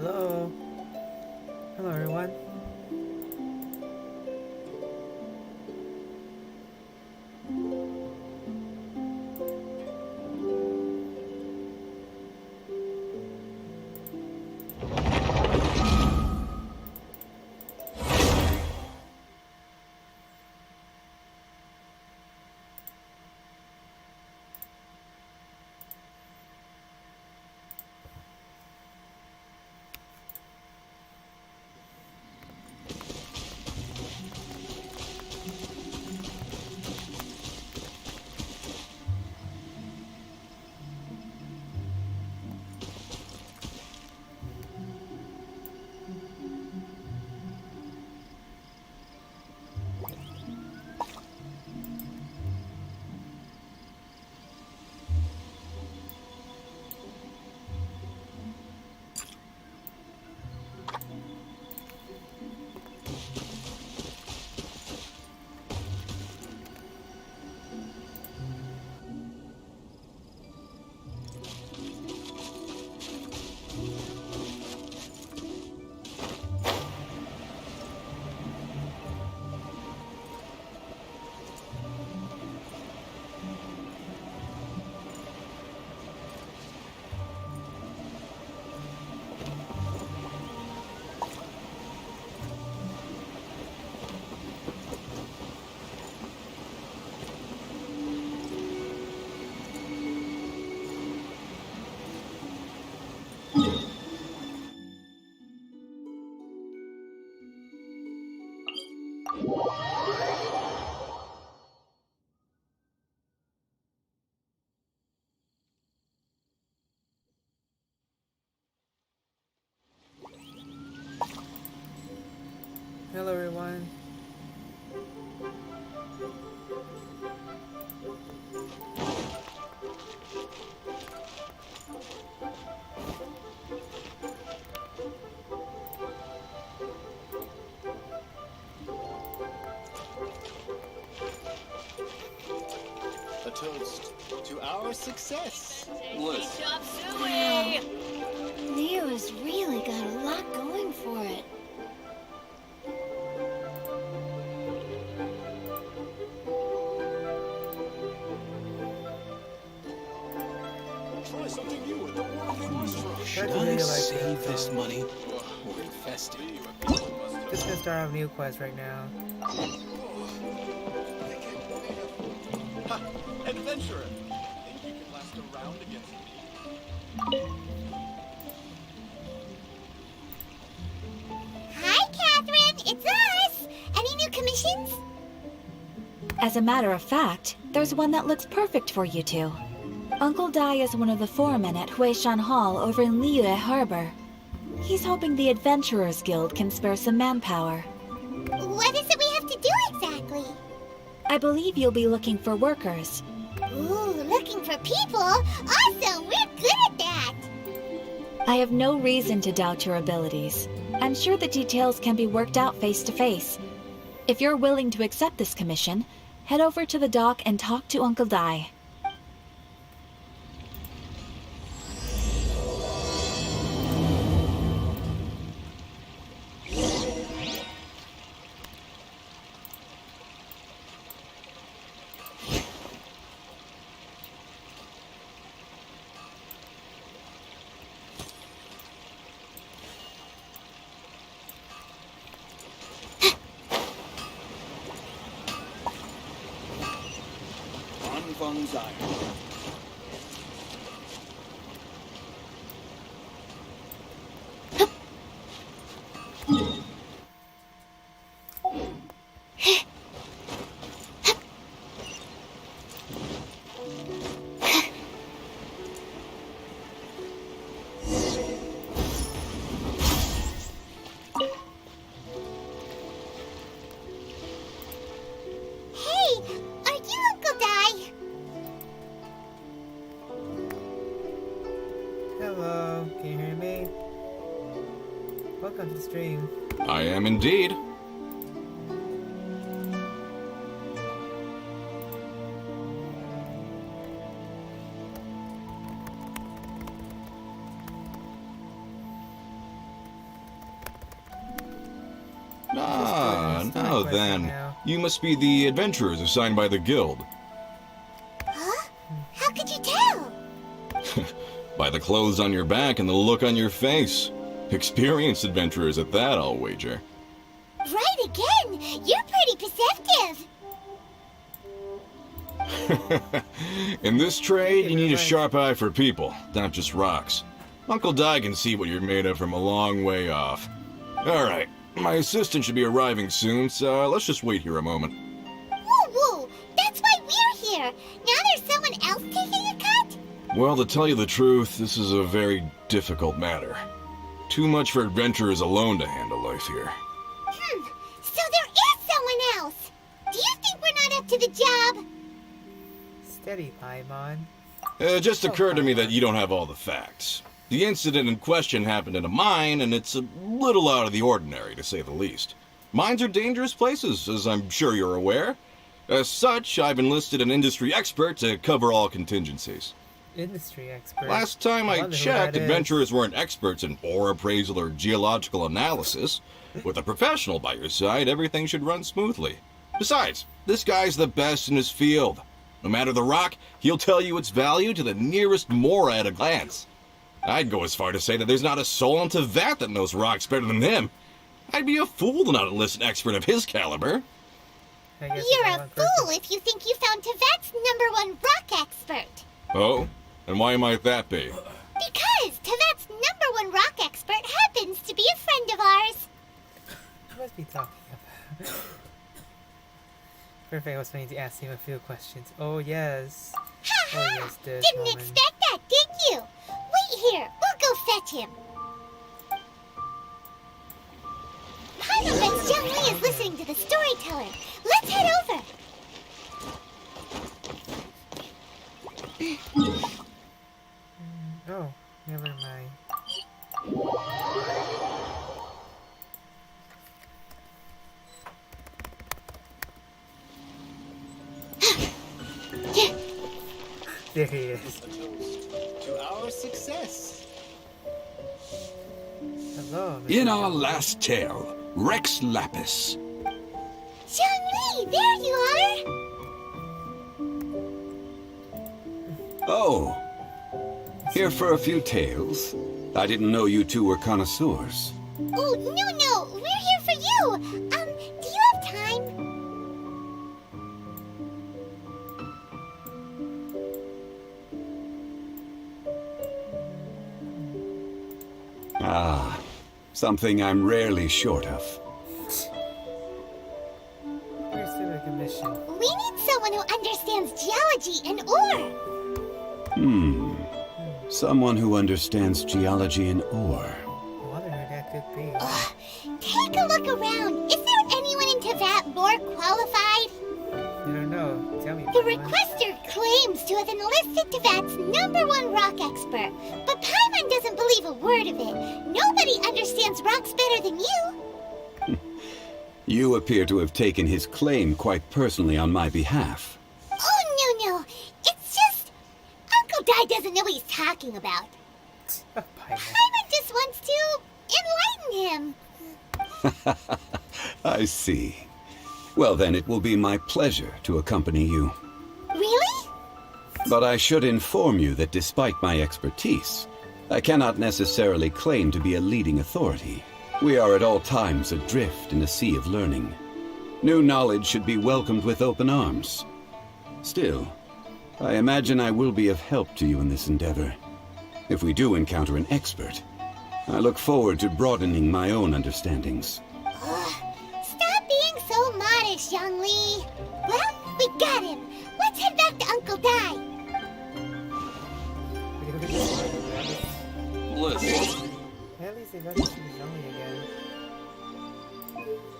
Hello. Hello, everyone. Hello, everyone. A toast to our success. Listen. Wow. Leo's really got a lot going for it. Try something new at the Worldly Restaurant. Should That's I really like save that, this though. money or invest it? Just gonna start off a new quest right now. Ha! Adventurer! Think you can last a round against me? Hi, Catherine! It's us! Any new commissions? As a matter of fact, there's one that looks perfect for you two. Uncle Dai is one of the foremen at Huishan Hall over in Liyue Harbor. He's hoping the Adventurers Guild can spare some manpower. What is it we have to do exactly? I believe you'll be looking for workers. Ooh, looking for people? Awesome! We're good at that! I have no reason to doubt your abilities. I'm sure the details can be worked out face to face. If you're willing to accept this commission, head over to the dock and talk to Uncle Dai. Anfang sein. Hey, are you Uncle Dai? Hello, can you hear me? Welcome to the stream. I am indeed. Ah, Just doing now side quests then. now. You must be the adventurers assigned by the guild. Huh? How could you tell? By the clothes on your back and the look on your face. Experienced adventurers at that, I'll wager. Right again! You're pretty perceptive! In this trade, you need a sharp eye for people, not just rocks. Uncle Di can see what you're made of from a long way off. Alright, my assistant should be arriving soon, so let's just wait here a moment. Woo-woo! That's why we're here! Now there's someone else taking a cut? Well, to tell you the truth, this is a very difficult matter. Too much for adventurers alone to handle life here. So there is someone else! Do you think we're not up to the job? Steady, Paimon. It just occurred to me that you don't have all the facts. The incident in question happened in a mine, and it's a little out of the ordinary, to say the least. Mines are dangerous places, as I'm sure you're aware. As such, I've enlisted an industry expert to cover all contingencies. Industry expert. Last time I wonder who checked, that is. adventurers weren't experts in ore appraisal or geological analysis. With a professional by your side, everything should run smoothly. Besides, this guy's the best in his field. No matter the rock, he'll tell you its value to the nearest mora at a glance. I'd go as far to say that there's not a soul in Teyvat that knows rocks better than him. I'd be a fool to not enlist an expert of his caliber. I guess You're it's a one fool person. if you think you found Teyvat's #1 rock expert. Oh? And why might that be? Because Teyvat's #1 rock expert happens to be a friend of ours. What must be talking about? Perfect, I was planning to ask him a few questions. Oh yes. Ha Oh ha! yes, this Didn't woman. expect that, did you? Wait here, we'll go fetch him. Paimon bets Zhongli is listening to the storyteller. Let's head over. Oh, never mind. There he is. To our success. Hello, Mr. In our Zhongli. last tale, Rex Lapis. Zhongli, there you are. Oh, here for a few tales. I didn't know you two were connoisseurs. Oh, no, we're here for you. Do you have time? Ah, something I'm rarely short of. Where's the recognition? We need someone who understands geology and ore. Someone who understands geology and ore. I wonder who that could be. Take a look around. Is there anyone in Teyvat more qualified? I don't know. Tell me. The Paimon. requester claims to have enlisted Teyvat's #1 rock expert, but Paimon doesn't believe a word of it. Nobody understands rocks better than you. You appear to have taken his claim quite personally on my behalf. Oh, no. It's just... Uncle Di doesn't know what he's talking about. Oh, Paimon. Paimon just wants to enlighten him. I see. Well, then it will be my pleasure to accompany you. Really? But I should inform you that despite my expertise, I cannot necessarily claim to be a leading authority. We are at all times adrift in a sea of learning. New knowledge should be welcomed with open arms. Still, I imagine I will be of help to you in this endeavor. If we do encounter an expert, I look forward to broadening my own understandings. Stop being so modest, Zhongli. Well, we got him. Let's head back to Uncle Di. Listen. At least they got to see Zhongli again.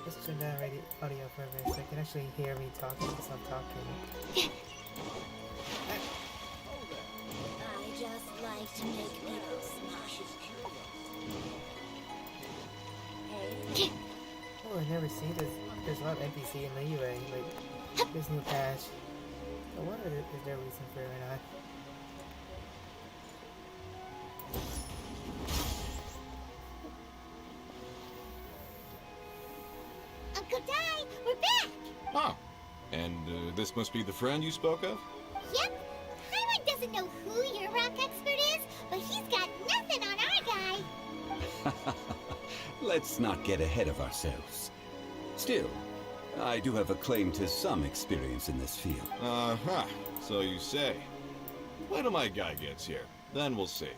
Let's turn down audio for a minute so I can actually hear me talking because I'm talking. I just like to make people smile. Oh, I never seen this. There's a lot of NPC in the UA. Like, this new patch. I wonder if there a reason for it or not. Uncle Dai, we're back! Oh, and this must be the friend you spoke of? Yep. Paimon doesn't know who your rock expert is, but he's got nothing on our guy. Let's not get ahead of ourselves. Still, I do have a claim to some experience in this field. Uh-huh, so you say. Wait till my guy gets here, then we'll see.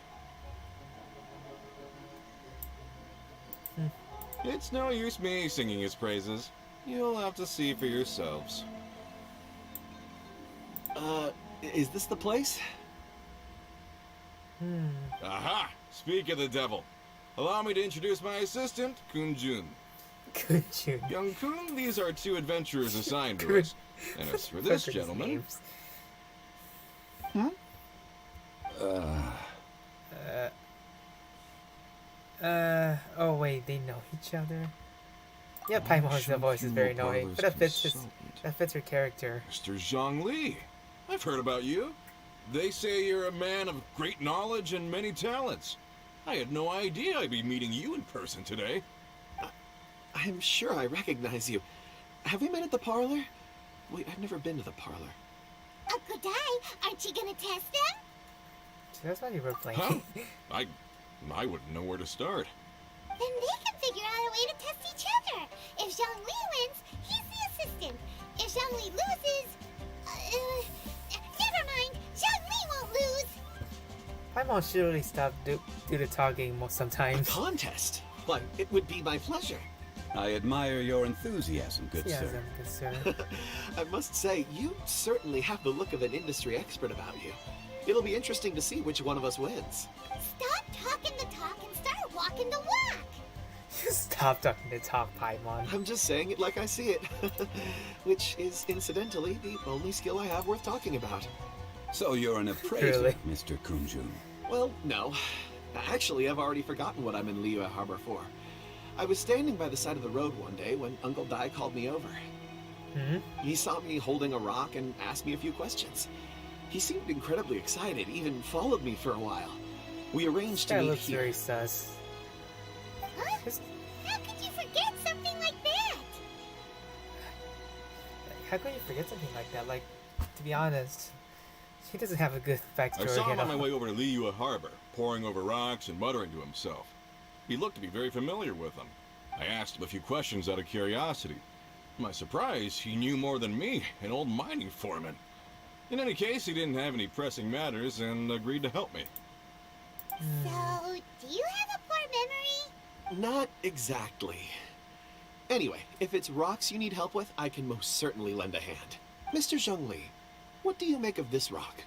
It's no use me singing his praises. You'll have to see for yourselves. Is this the place? Aha! Speak of the devil. Allow me to introduce my assistant, Kunjun. Kunjun. Young Kun, these are two adventurers assigned to Kun- us. And as for this Fuck are these gentleman... names? Oh wait, they know each other? Yeah, Paimon's voice is very annoying, but that fits her character. Mr. Zhongli, I've heard about you. They say you're a man of great knowledge and many talents. I had no idea I'd be meeting you in person today. I'm sure I recognize you. Have we met at the parlor? Wait, I've never been to the parlor. Uncle Dai, aren't you gonna test them? So that's why you were playing. Huh? I wouldn't know where to start. Then they can figure out a way to test each other. If Zhongli wins, he's the assistant. If Zhongli loses... never mind. Zhongli won't lose. Paimon should really stop do the talking A sometimes. contest? Why, it would be my pleasure. I admire your enthusiasm, good Yes, sir. good sir. I must say, you certainly have the look of an industry expert about you. It'll be interesting to see which one of us wins. Stop talking the talk and start walking the walk. Stop talking to talk, Paimon. I'm just saying it like I see it. Which is, incidentally, the only skill I have worth talking about. So you're an appraiser, Really? Mr. Kunjun. Well, no. Actually, I've already forgotten what I'm in Liyue Harbor for. I was standing by the side of the road one day when Uncle Dai called me over. He saw me holding a rock and asked me a few questions. He seemed incredibly excited, even followed me for a while. We arranged to That meet looks here. very sus. Huh? Just- How could you forget something like that? How can you forget something like that? Like, to be honest, he doesn't have a good backstory. I saw him you on my know? way over to Liyue Harbor, poring over rocks and muttering to himself. He looked to be very familiar with them. I asked him a few questions out of curiosity. To my surprise, he knew more than me, an old mining foreman. In any case, he didn't have any pressing matters and agreed to help me. So, do you have a poor memory? Not exactly. Anyway, if it's rocks you need help with, I can most certainly lend a hand. Mr. Zhongli, what do you make of this rock?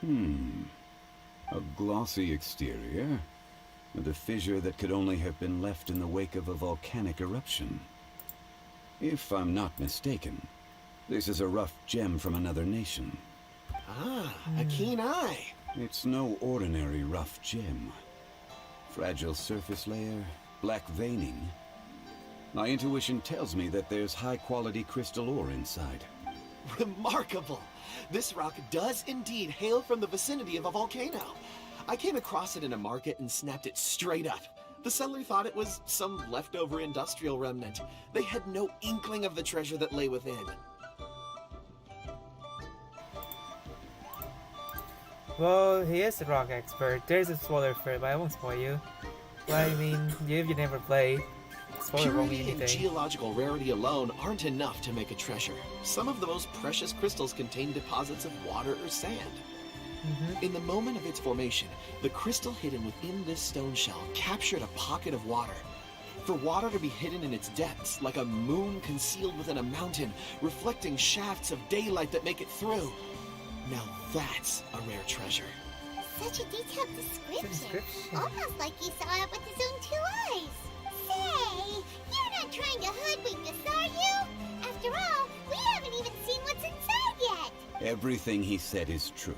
A glossy exterior, with a fissure that could only have been left in the wake of a volcanic eruption. If I'm not mistaken, this is a rough gem from another nation. Ah, a keen eye. It's no ordinary rough gem. Fragile surface layer, black veining. My intuition tells me that there's high-quality crystal ore inside. Remarkable! This rock does indeed hail from the vicinity of a volcano. I came across it in a market and snapped it straight up. The seller thought it was some leftover industrial remnant. They had no inkling of the treasure that lay within. Well, he is a rock expert. There's a spoiler for it, but I won't spoil you. But I mean, if you never played, spoiler won't mean Purity and anything. geological rarity alone aren't enough to make a treasure. Some of the most precious crystals contain deposits of water or sand. In the moment of its formation, the crystal hidden within this stone shell captured a pocket of water. For water to be hidden in its depths, like a moon concealed within a mountain, reflecting shafts of daylight that make it through. Now that's a rare treasure. Such a detailed description. Description. Almost like he saw it with his own 2 eyes. Say, you're not trying to hoodwink us, are you? After all, we haven't even seen what's inside yet. Everything he said is true.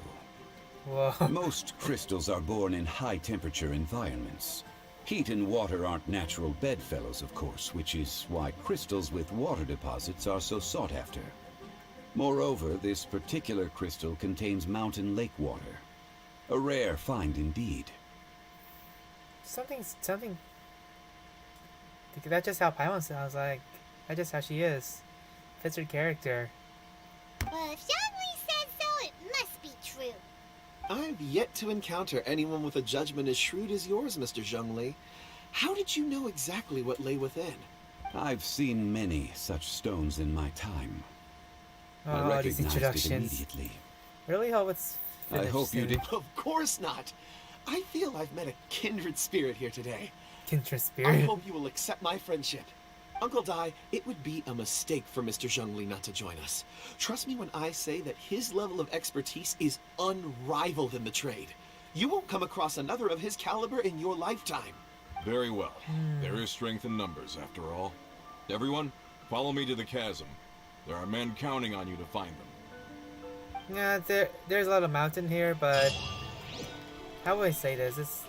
Whoa. Most crystals are born in high-temperature environments. Heat and water aren't natural bedfellows, of course, which is why crystals with water deposits are so sought after. Moreover, this particular crystal contains mountain lake water. A rare find indeed. Something. That's just how Paimon sounds like. That's just how she is. Fits her character. Well, if Zhongli says so, it must be true. I've yet to encounter anyone with a judgment as shrewd as yours, Mr. Zhongli. How did you know exactly what lay within? I've seen many such stones in my time. I Oh, these recognized it introductions. immediately. Really hope it's I finished hope you soon. did. Of course not. I feel I've met a kindred spirit here today. Kindred I spirit. hope you will accept my friendship. Uncle Dai, it would be a mistake for Mr. Zhongli not to join us. Trust me when I say that his level of expertise is unrivaled in the trade. You won't come across another of his caliber in your lifetime. Very well. There is strength in numbers, after all. Everyone, follow me to the chasm. There are men counting on you to find them. Yeah, there's a lot of mountain here, but how would I say this?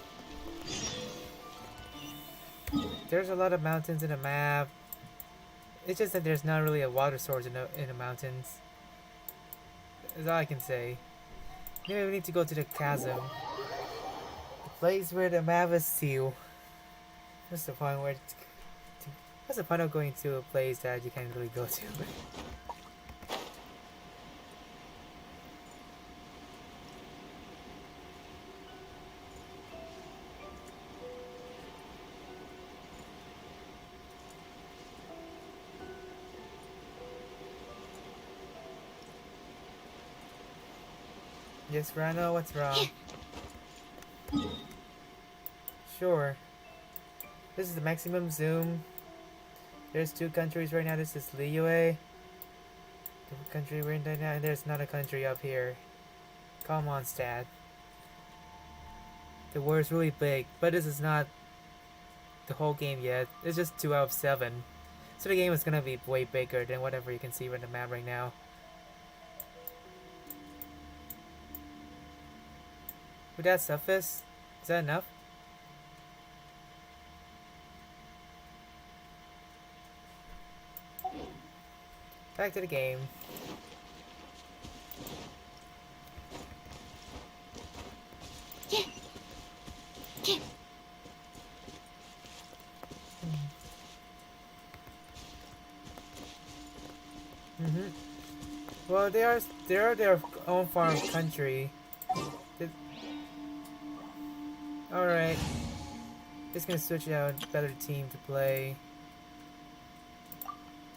There's a lot of mountains in the map. It's just that there's not really a water source in the mountains. That's all I can say. Maybe we need to go to the chasm, the place where the map is sealed. What's the point what's the point of going to a place that you can't really go to? Yes, Rano, what's wrong? Sure. This is the maximum zoom. There's 2 countries right now. This is Liyue, the country we're in right now, and there's another country up here. Come on, Stat. The word's really big, but this is not the whole game yet. It's just 2 out of 7. So the game is gonna be way bigger than whatever you can see on the map right now. Would that suffice? Is that enough? Back to the game. Well, they are their own farm country. Alright. Just gonna switch out a better team to play.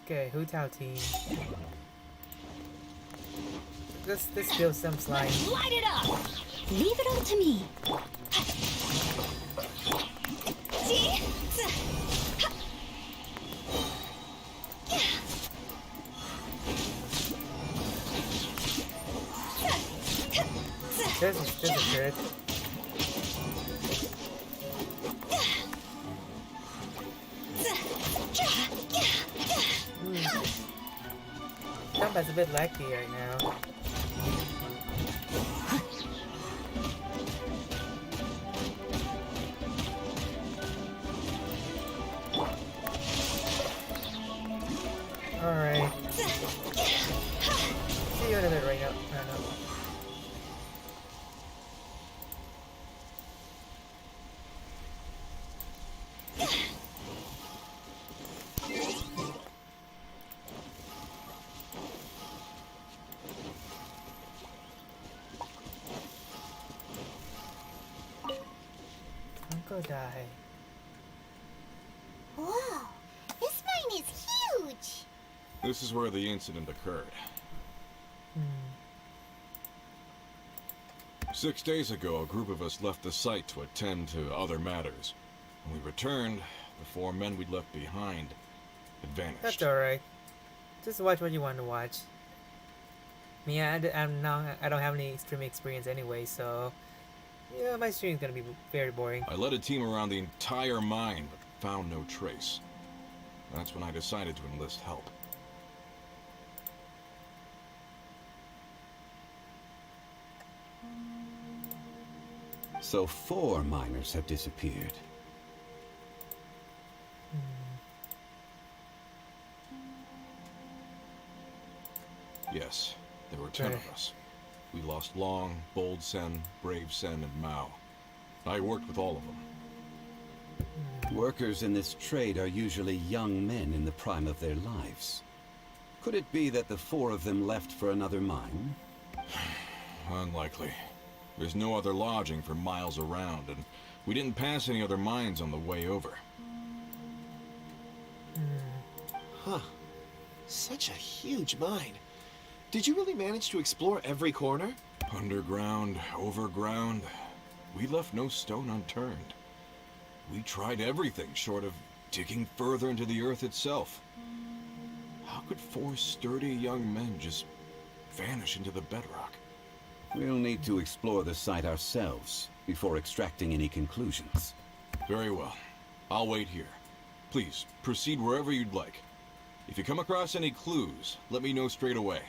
Okay, Hu Tao team. Let's build some slime. Light it up! Leave it all to me. There's a crit. Combat's a bit laggy right now. Alright. See you in a bit right now. Die. Whoa, this mine is huge. This is where the incident occurred. 6 days ago, a group of us left the site to attend to other matters. When we returned, the 4 men we'd left behind had vanished. That's alright. Just watch what you want to watch. Me, I don't have any streaming experience anyway, so yeah, my stream's gonna be very boring. I led a team around the entire mine, but found no trace. That's when I decided to enlist help. So 4 miners have disappeared. Yes, there were 10 of us. We lost Long, Bold Sen, Brave Sen, and Mao. I worked with all of them. Workers in this trade are usually young men in the prime of their lives. Could it be that the 4 of them left for another mine? Unlikely. There's no other lodging for miles around, and we didn't pass any other mines on the way over. Huh. Such a huge mine. Did you really manage to explore every corner? Underground, overground, we left no stone unturned. We tried everything short of digging further into the earth itself. How could 4 sturdy young men just vanish into the bedrock? We'll need to explore the site ourselves before extracting any conclusions. Very well. I'll wait here. Please, proceed wherever you'd like. If you come across any clues, let me know straight away.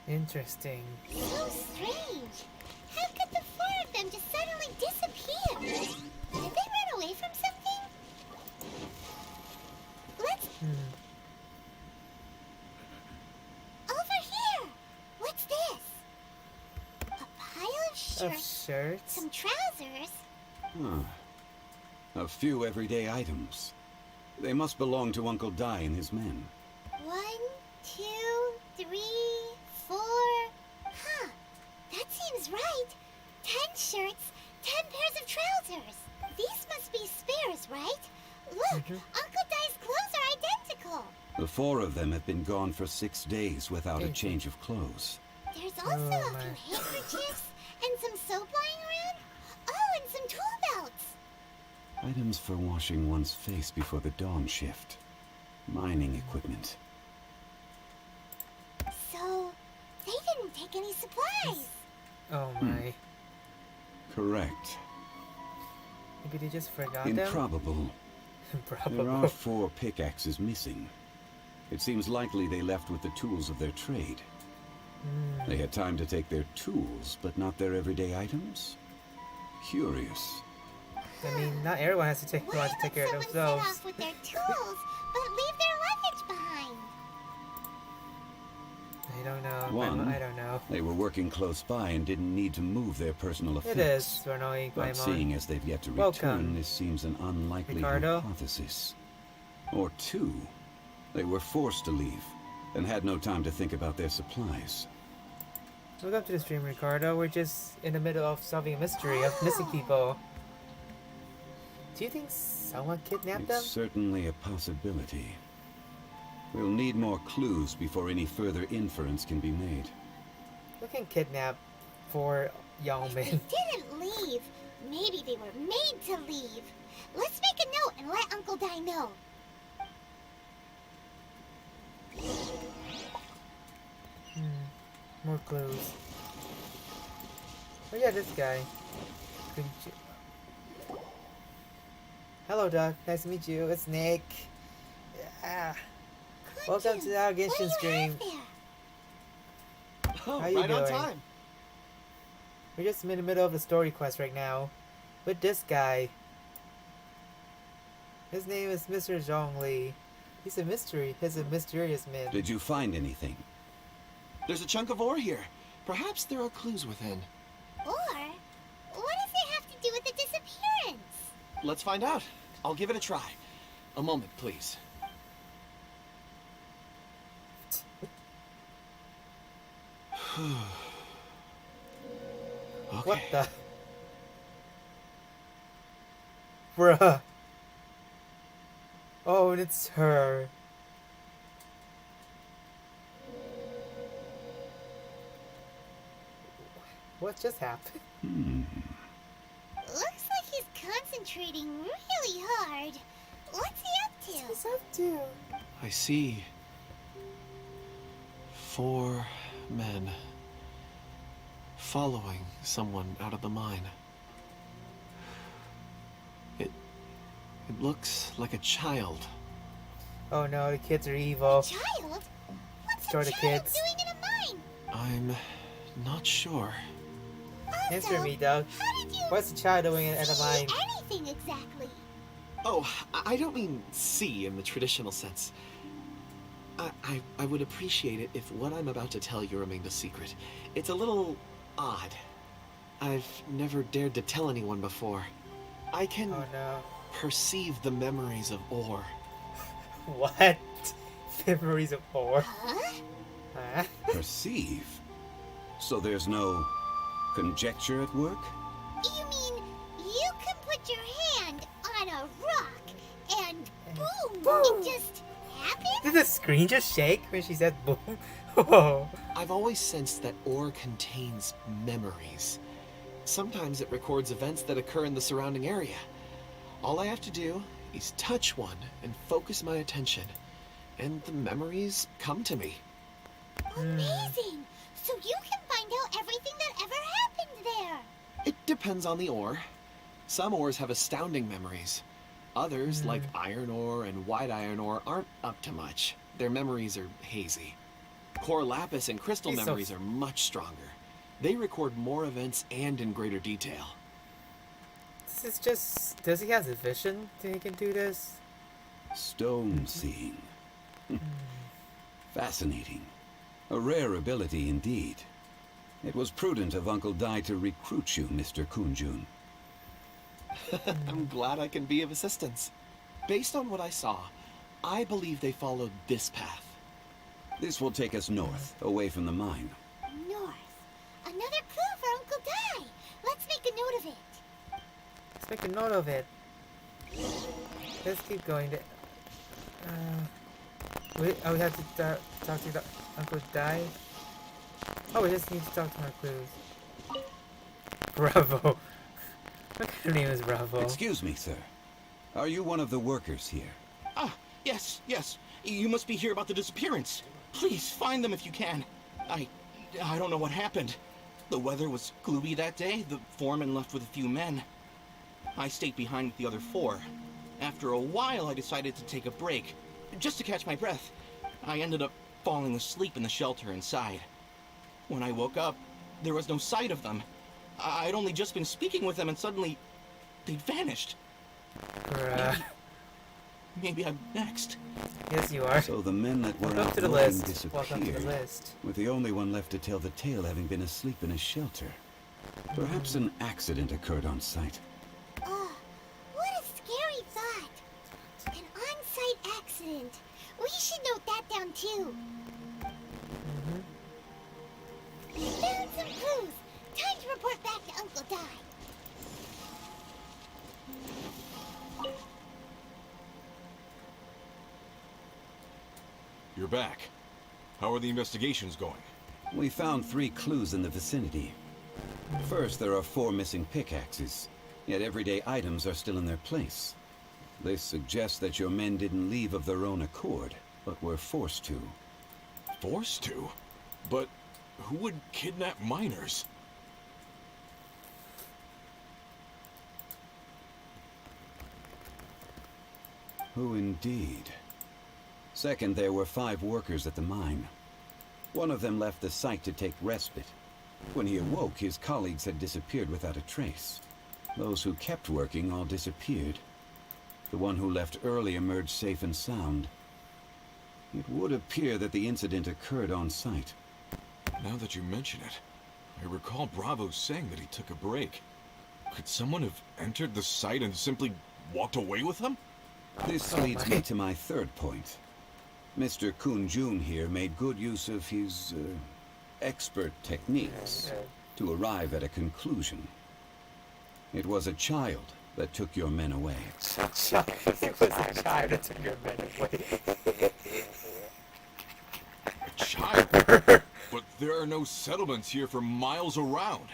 Interesting. So strange. How could the 4 of them just suddenly disappear? Did they run away from something? Let's... Over here! What's this? A pile of shirts, Shirts? some trousers. A few everyday items. They must belong to Uncle Dai and his men. 1, 2, 3, 4. Huh. That seems right. 10 shirts, 10 pairs of trousers. These must be spares, right? Look, Uncle Dai's clothes are identical. The 4 of them have been gone for 6 days without a change of clothes. There's also a few handkerchiefs and some soap lying around. Oh, and some tool belts. Items for washing one's face before the dawn shift. Mining equipment. So, they didn't take any supplies. Oh my. Correct. Maybe they just forgot them? Improbable. Probably. There are 4 pickaxes missing. It seems likely they left with the tools of their trade. They had time to take their tools, but not their everyday items? Curious. I mean, not everyone has to take Why to take care would of someone set themselves. off with their tools, but leave their luggage behind? I don't know. One, I don't know. They were working close by and didn't need to move their personal effects. It is so annoying, But Paimon. seeing as they've yet to Welcome, return, this seems an unlikely Ricardo. hypothesis. Or 2, they were forced to leave and had no time to think about their supplies. Welcome to the stream, Ricardo. We're just in the middle of solving a mystery of missing people. Do you think someone kidnapped them? It's certainly a possibility. We'll need more clues before any further inference can be made. Who can kidnap 4 young They men? didn't leave. Maybe they were made to leave. Let's make a note and let Uncle Dai know. More clues. Oh yeah, this guy. Couldn't you... Hello, Doc. Nice to meet you. It's Nick. Yeah. Welcome to our What do Genshin you stream. have there? Oh, How you right on doing? time. We're just in the middle of a story quest right now. With this guy. His name is Mr. Zhongli. He's a mystery. He's a mysterious man. Did you find anything? There's a chunk of ore here. Perhaps there are clues within. Or, what does it have to do with the disappearance? Let's find out. I'll give it a try. A moment, please. Okay. What the? Bruh. Oh, and it's her. What just happened? Looks like he's concentrating really hard. What's he up to? What's up to? I see 4 men following someone out of the mine. It looks like a child. Oh no, the kids are evil. Child? What's Store a the child kids. doing in a mine? I'm not sure. Answer Also, me, Doug. How did you What's the child doing at the see mine? anything exactly? Oh, I don't mean see in the traditional sense. I would appreciate it if what I'm about to tell you remained a secret. It's a little odd. I've never dared to tell anyone before. I can Oh no. perceive the memories of ore. What? Memories of ore? Huh? Huh? Perceive? So there's no conjecture at work? You mean you can put your hand on a rock and boom, it just happens? Did the screen just shake when she said boom? Oh. I've always sensed that ore contains memories. Sometimes it records events that occur in the surrounding area. All I have to do is touch one and focus my attention, and the memories come to me. Amazing! So you can find out everything that ever happened there. It depends on the ore. Some ores have astounding memories. Others, like iron ore and white iron ore, aren't up to much. Their memories are hazy. Core lapis and crystal He's so- memories are much stronger. They record more events and in greater detail. This is just... Does he have the vision that he can do this? Stone seeing. Fascinating. A rare ability indeed. It was prudent of Uncle Dai to recruit you, Mr. Kunjun. I'm glad I can be of assistance. Based on what I saw, I believe they followed this path. This will take us north, away from the mine. North. Another clue for Uncle Dai. Let's make a note of it. Let's make a note of it. Let's keep going. We have to talk to the Uncle Dai. Oh, we just need to talk to more clues. Bravo. What kind of name is Bravo? Excuse me, sir. Are you one of the workers here? Ah, yes. You must be here about the disappearance. Please, find them if you can. I don't know what happened. The weather was gloomy that day. The foreman left with a few men. I stayed behind with the other 4. After a while, I decided to take a break, just to catch my breath. I ended up falling asleep in the shelter inside. When I woke up, there was no sight of them. I'd only just been speaking with them and suddenly, they'd vanished. Bruh. Maybe I'm next. Yes, you are. So the men that were Welcome out to the working list. Welcome to the disappeared, list. with the only one left to tell the tale having been asleep in a shelter. Perhaps an accident occurred on site. What a scary thought. An on-site accident. We should note that down too. Found some clues. Time to report back to Uncle Dai. You're back. How are the investigations going? We found 3 clues in the vicinity. First, there are 4 missing pickaxes, yet everyday items are still in their place. This suggests that your men didn't leave of their own accord, but were forced to. Forced to? But who would kidnap miners? Who indeed? Second, there were 5 workers at the mine. One of them left the site to take respite. When he awoke, his colleagues had disappeared without a trace. Those who kept working all disappeared. The one who left early emerged safe and sound. It would appear that the incident occurred on site. Now that you mention it, I recall Bravo saying that he took a break. Could someone have entered the site and simply walked away with them? This leads me to my third point. Mr. Kunjun here made good use of his expert techniques to arrive at a conclusion. It was a child that took your men away. It was a child that took your men away. A child? But there are no settlements here for miles around.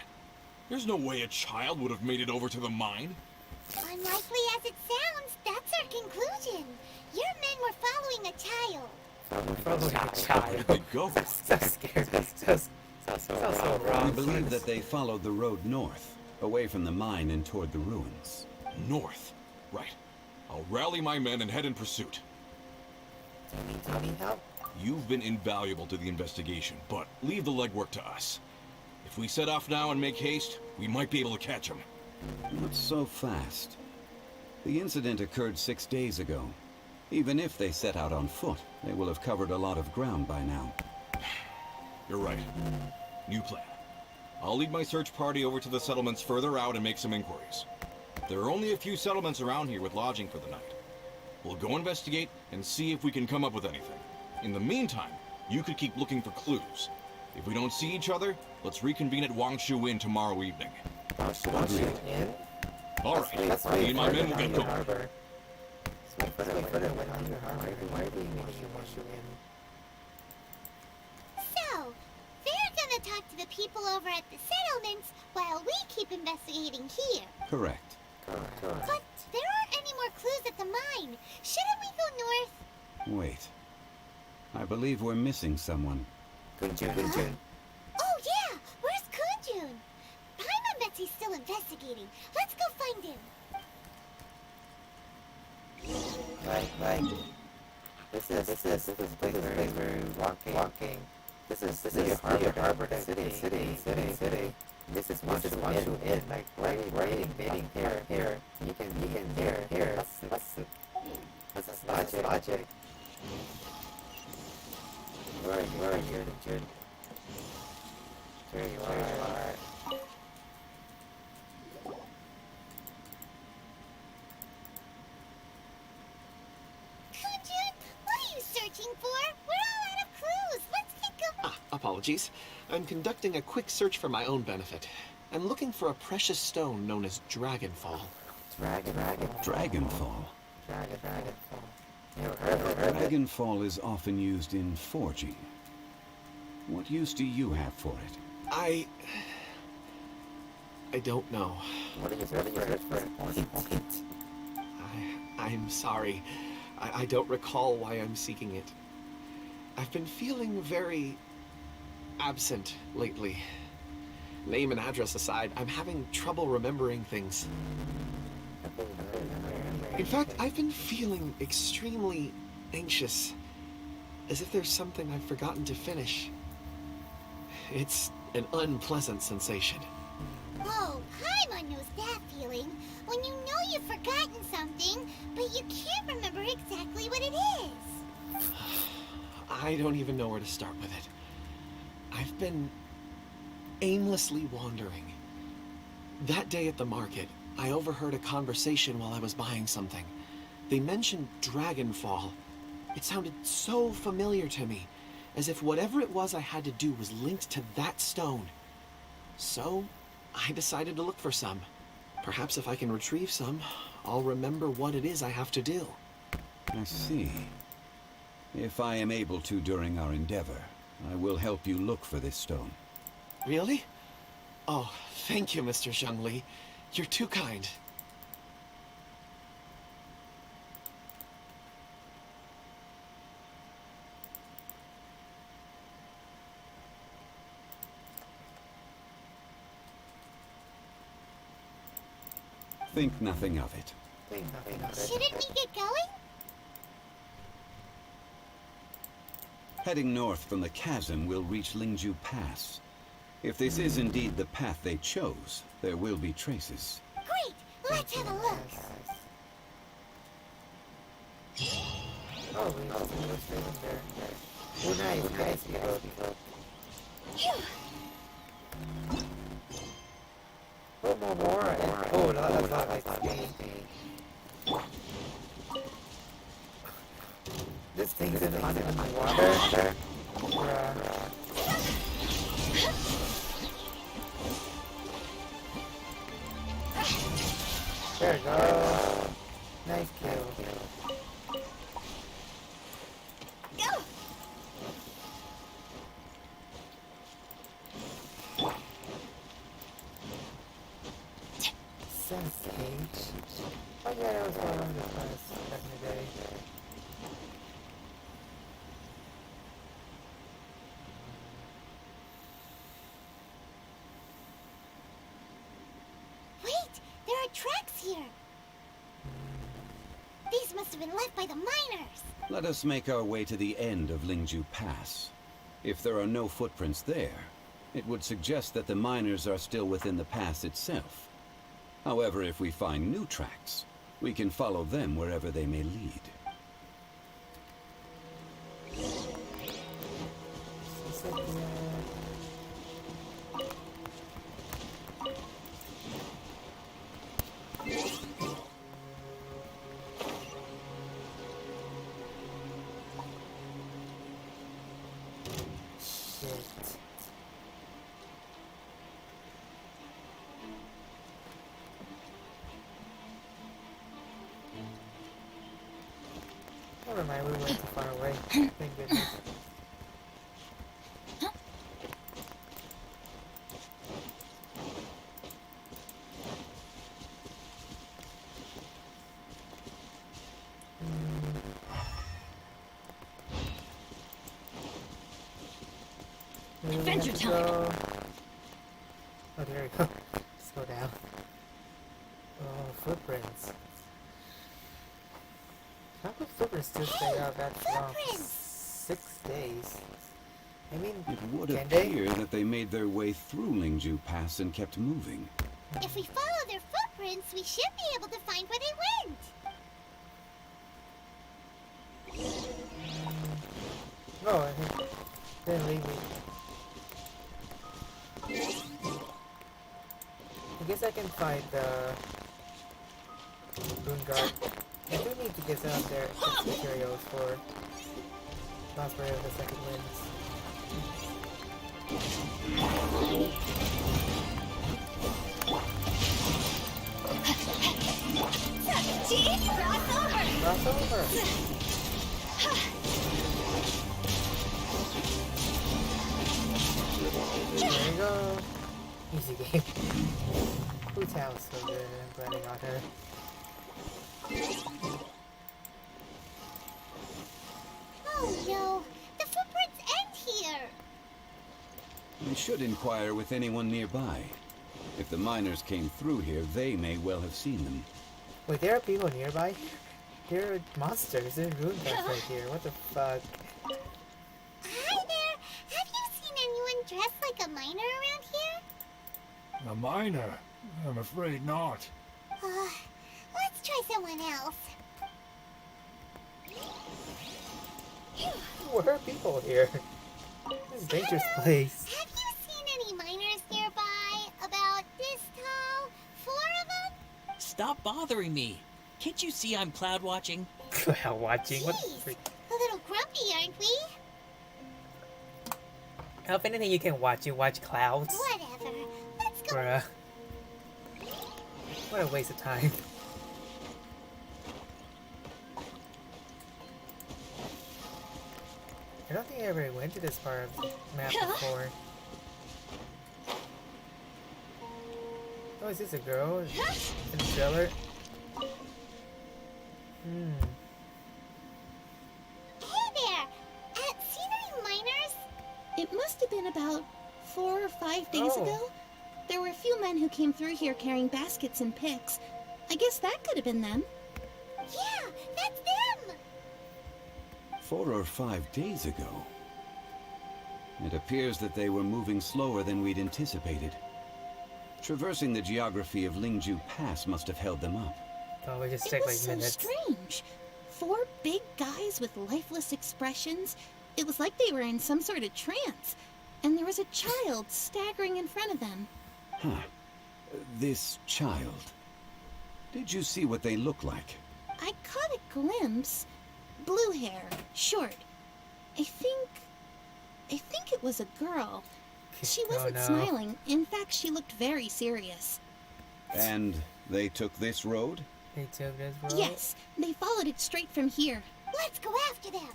There's no way a child would have made it over to the mine. Unlikely as it sounds, that's our conclusion. Your men were following a child. Following a child. Where'd they go? So scared. So wrong. We believe that they followed the road north, away from the mine and toward the ruins. North. Right. I'll rally my men and head in pursuit. Do you need help? You've been invaluable to the investigation, but leave the legwork to us. If we set off now and make haste, we might be able to catch them. Not so fast. The incident occurred 6 days ago. Even if they set out on foot, they will have covered a lot of ground by now. You're right. New plan. I'll lead my search party over to the settlements further out and make some inquiries. There are only a few settlements around here with lodging for the night. We'll go investigate and see if we can come up with anything. In the meantime, you could keep looking for clues. If we don't see each other, let's reconvene at Wangshu Inn tomorrow evening. Wangshu Inn? Alright, me and my men will get going. Why are we making Wangshu Inn? So, they're gonna talk to the people over at the settlements while we keep investigating here. Correct. But there aren't any more clues at the mine. Shouldn't we go north? Wait. I believe we're missing someone. Kunjun. Oh yeah! Where's Kunjun? Paimon Betsy's still investigating. Let's go find him. This is the place where we're walking. This is the harbor, the city. This is Wangshu Inn, like right here. You can hear. What's this logic? Where are you, Jun? There you are. Kunjun, what are you searching for? We're all out of clues. Let's think of... Apologies. I'm conducting a quick search for my own benefit. I'm looking for a precious stone known as Dragonfall. Dragonfall. Dragonfall is often used in forging. What use do you have for it? I don't know. What are you searching for? I'm sorry. I don't recall why I'm seeking it. I've been feeling very absent lately. Name and address aside, I'm having trouble remembering things. In fact, I've been feeling extremely anxious, as if there's something I've forgotten to finish. It's an unpleasant sensation. Oh, Paimon knows that feeling. When you know you've forgotten something, but you can't remember exactly what it is. I don't even know where to start with it. I've been aimlessly wandering. That day at the market, I overheard a conversation while I was buying something. They mentioned Dragonfall. It sounded so familiar to me, as if whatever it was I had to do was linked to that stone. So, I decided to look for some. Perhaps if I can retrieve some, I'll remember what it is I have to do. I see. If I am able to during our endeavor, I will help you look for this stone. Really? Oh, thank you, Mr. Zhongli. You're too kind. Think nothing of it. Shouldn't we get going? Heading north from the chasm, we'll reach Lingju Pass. If this is indeed the path they chose, there will be traces. Great! Let's have a look. Oh, nice. Phew. More. Oh, that's not nice. This thing's in the water. There you go. Nice kill. Go! Sense cage. Oh yeah, that was one of the first back in the day. Wait! There are tracks here! These must have been left by the miners! Let us make our way to the end of Lingju Pass. If there are no footprints there, it would suggest that the miners are still within the pass itself. However, if we find new tracks, we can follow them wherever they may lead. Shit. Never mind, we went too far away. Thank goodness. Adventure time. Oh, there we go. Let's go down. Oh, footprints. How could footprints still stay out that long? Footprints! 6 days. I mean, It would can they? appear that they made their way through Lingju Pass and kept moving. If we follow their footprints, we should be able to find where they went. No, I think they're leaving. I guess I can find the Rune Guard. I do need to get some of their materials for last part of the second winds. Cross over! There you go. Easy game. Whose house so good? I'm glad I got her. Oh no, the footprints end here. We should inquire with anyone nearby. If the miners came through here, they may well have seen them. Wait, there are people nearby? There are monsters. There are rune guards right here. What the fuck? Hi there. Have you seen anyone dressed like a miner around here? A miner? I'm afraid not. Let's try someone else. Where are people here? This is a dangerous place. Have you seen any miners nearby? About this tall? 4 of them? Stop bothering me. Can't you see I'm cloud watching? Cloud watching? What the Jeez, freak? a little grumpy, aren't we? If anything you can watch, you watch clouds. Whatever. Let's go. Bruh. What a waste of time. I don't think I ever went to this part of the map before. Oh, is this a girl? In the trailer? Hey there. Seen any miners? It must have been about 4 or 5 days Oh. ago. There were a few men who came through here carrying baskets and picks. I guess that could have been them. Yeah, that's them. 4 or 5 days ago. It appears that they were moving slower than we'd anticipated. Traversing the geography of Lingju Pass must have held them up. Oh, we just It take was like so minutes. strange. 4 big guys with lifeless expressions. It was like they were in some sort of trance. And there was a child staggering in front of them. Huh. This child. Did you see what they look like? I caught a glimpse. Blue hair, short. I think it was a girl. She wasn't no. smiling. In fact, she looked very serious. And they took this road? They took this road? Yes, they followed it straight from here. Let's go after them.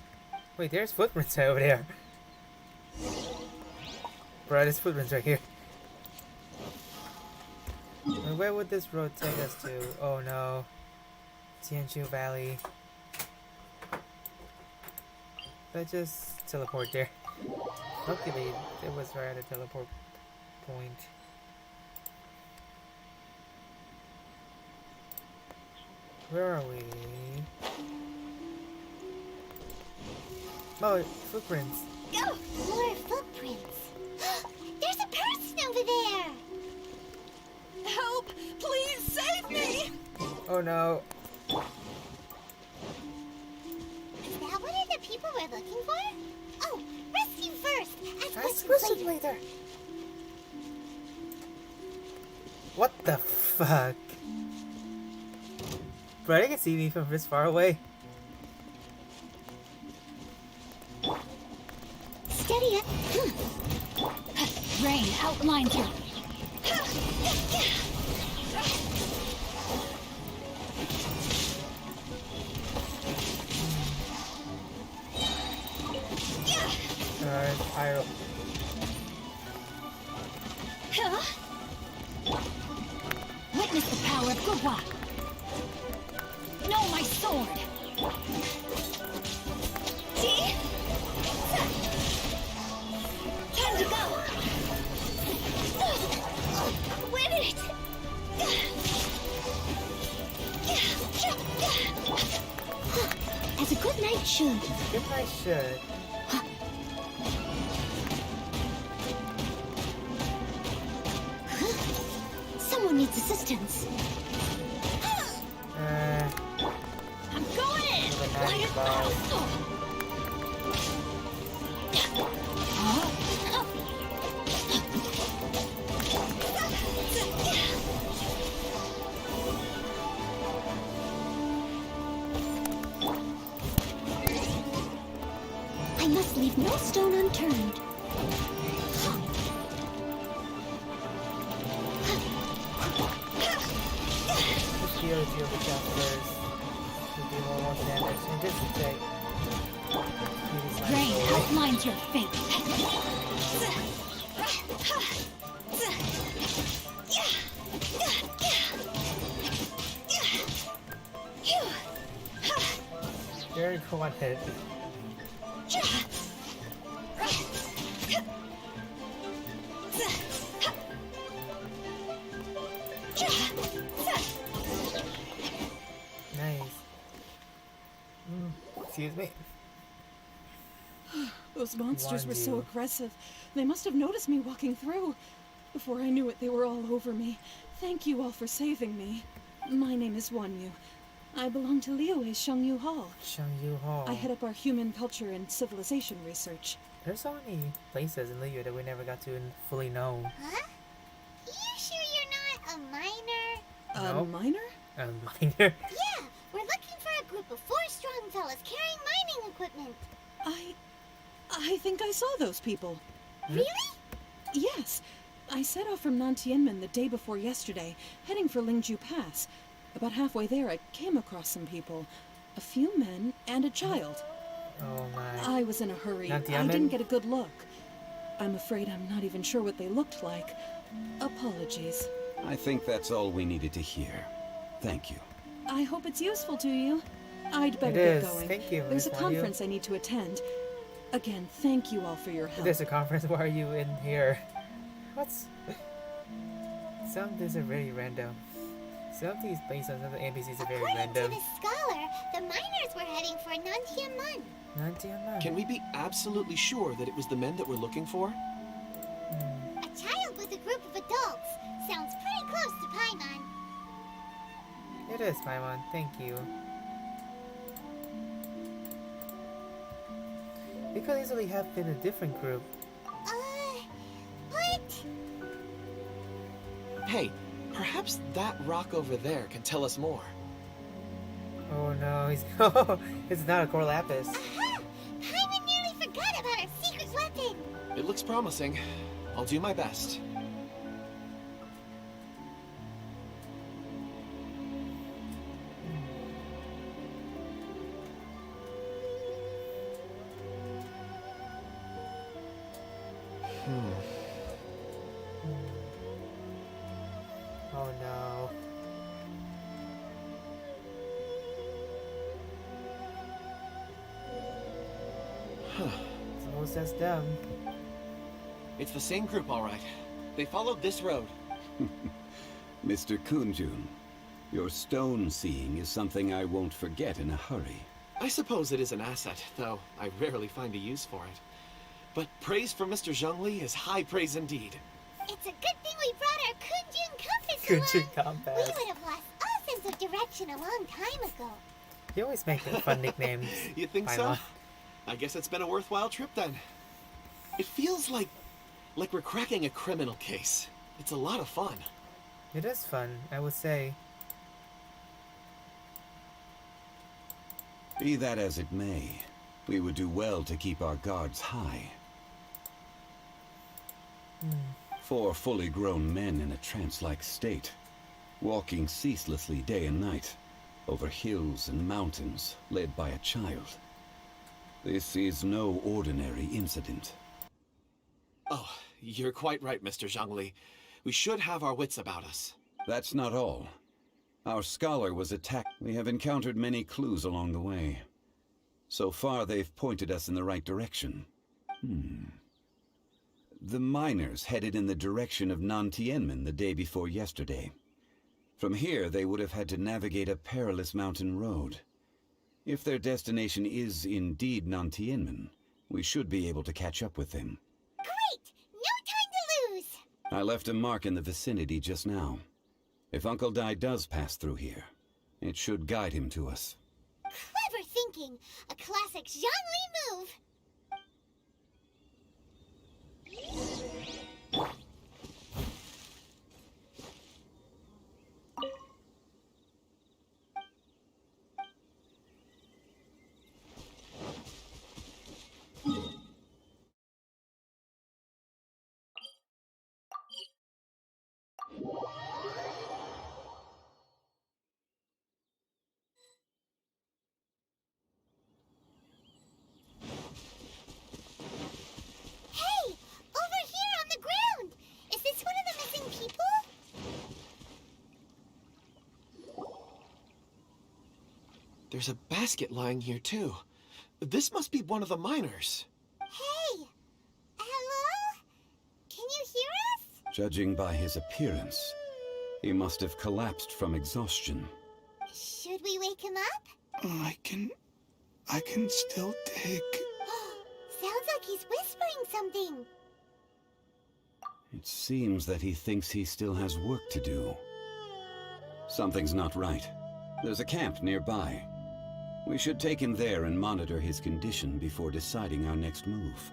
Wait, there's footprints over there. Bro, there's footprints right here. Where would this road take us to? Oh no. Tianchu Valley. Let's just teleport there. Luckily, it was right at a teleport point. Where are we? Oh, footprints. Go! More footprints. There's a person over there. Help! Please save me! Oh no. Is that one of the people we're looking for? Oh, rescue first. Ask Ask questions questions later. later. What the fuck? Bro, they can see me from this far away. Steady up. rain outlines your... Pyro. Witness the power of Gugwa. Know my sword. Time to go. Win it. As a good knight should. Good night, should. Someone needs assistance. I'm going in. Like a battle. I must leave no stone unturned. Just deal with the chapters. We'll do more damage. And just to take. Rain outlines your fate. Very cool one hit. Nice. Excuse me. Those monsters were so you. aggressive. They must have noticed me walking through. Before I knew it, they were all over me. Thank you all for saving me. My name is Wanyu. I belong to Liyue's Shengyu Hall. Shengyu Hall. I head up our human culture and civilization research. There's so many places in Liyue that we never got to fully know. Huh? You sure you're not a miner? A Nope. miner? A miner? Yeah, we're looking for a group of 4 strong fellas carrying mining equipment. I think I saw those people. Really? Yes. I set off from Nantianmen the day before yesterday, heading for Lingju Pass. About halfway there, I came across some people. A few men and a child. Oh my. I was in a hurry. I Nantianmen? didn't get a good look. I'm afraid I'm not even sure what they looked like. Apologies. I think that's all we needed to hear. Thank you. I hope it's useful to you. I'd better It get is. going. Thank you, There's a Miss Wanyu. conference I need to attend. Again, thank you all for your help. There's a conference. Why are you in here? What's... Some of these are very random. Some of these based on some of the NPCs are very According to random. this scholar, the miners were heading for Nantianmen. Nantianmen. Can we be absolutely sure that it was the men that we're looking for? A child with a group of adults. Sounds pretty close to Paimon. It is Paimon. Thank you. It could easily have been a different group. What? Hey, perhaps that rock over there can tell us more. Oh no, he's it's not a core lapis. Aha! Paimon nearly forgot about our secret weapon. It looks promising. I'll do my best. Oh no. Suppose that's them. It's the same group, all right. They followed this road. Mr. Kunjun, your stone seeing is something I won't forget in a hurry. I suppose it is an asset, though I rarely find a use for it. But praise from Mr. Zhongli is high praise indeed. It's a good thing we brought our Kunjun compass Kunjun along. compass. We would have lost all sense of direction a long time ago. You always make the fun nicknames. You think so? Paimon. I guess it's been a worthwhile trip then. It feels like we're cracking a criminal case. It's a lot of fun. It is fun, I would say. Be that as it may, we would do well to keep our guards high. 4 fully grown men in a trance-like state, walking ceaselessly day and night, over hills and mountains, led by a child. This is no ordinary incident. Oh, you're quite right, Mr. Zhongli. We should have our wits about us. That's not all. Our scholar was attacked. We have encountered many clues along the way. So far, they've pointed us in the right direction. The miners headed in the direction of Nantianmen the day before yesterday. From here, they would have had to navigate a perilous mountain road. If their destination is indeed Nantianmen, we should be able to catch up with them. Great! No time to lose! I left a mark in the vicinity just now. If Uncle Dai does pass through here, it should guide him to us. Clever thinking! A classic Zhongli move! Hey! Over here on the ground! Is this one of the missing people? There's a basket lying here, too. This must be one of the miners. Hey! Hello? Can you hear us? Judging by his appearance, he must have collapsed from exhaustion. Should we wake him up? I can still dig. Sounds like he's whispering something. It seems that he thinks he still has work to do. Something's not right. There's a camp nearby. We should take him there and monitor his condition before deciding our next move.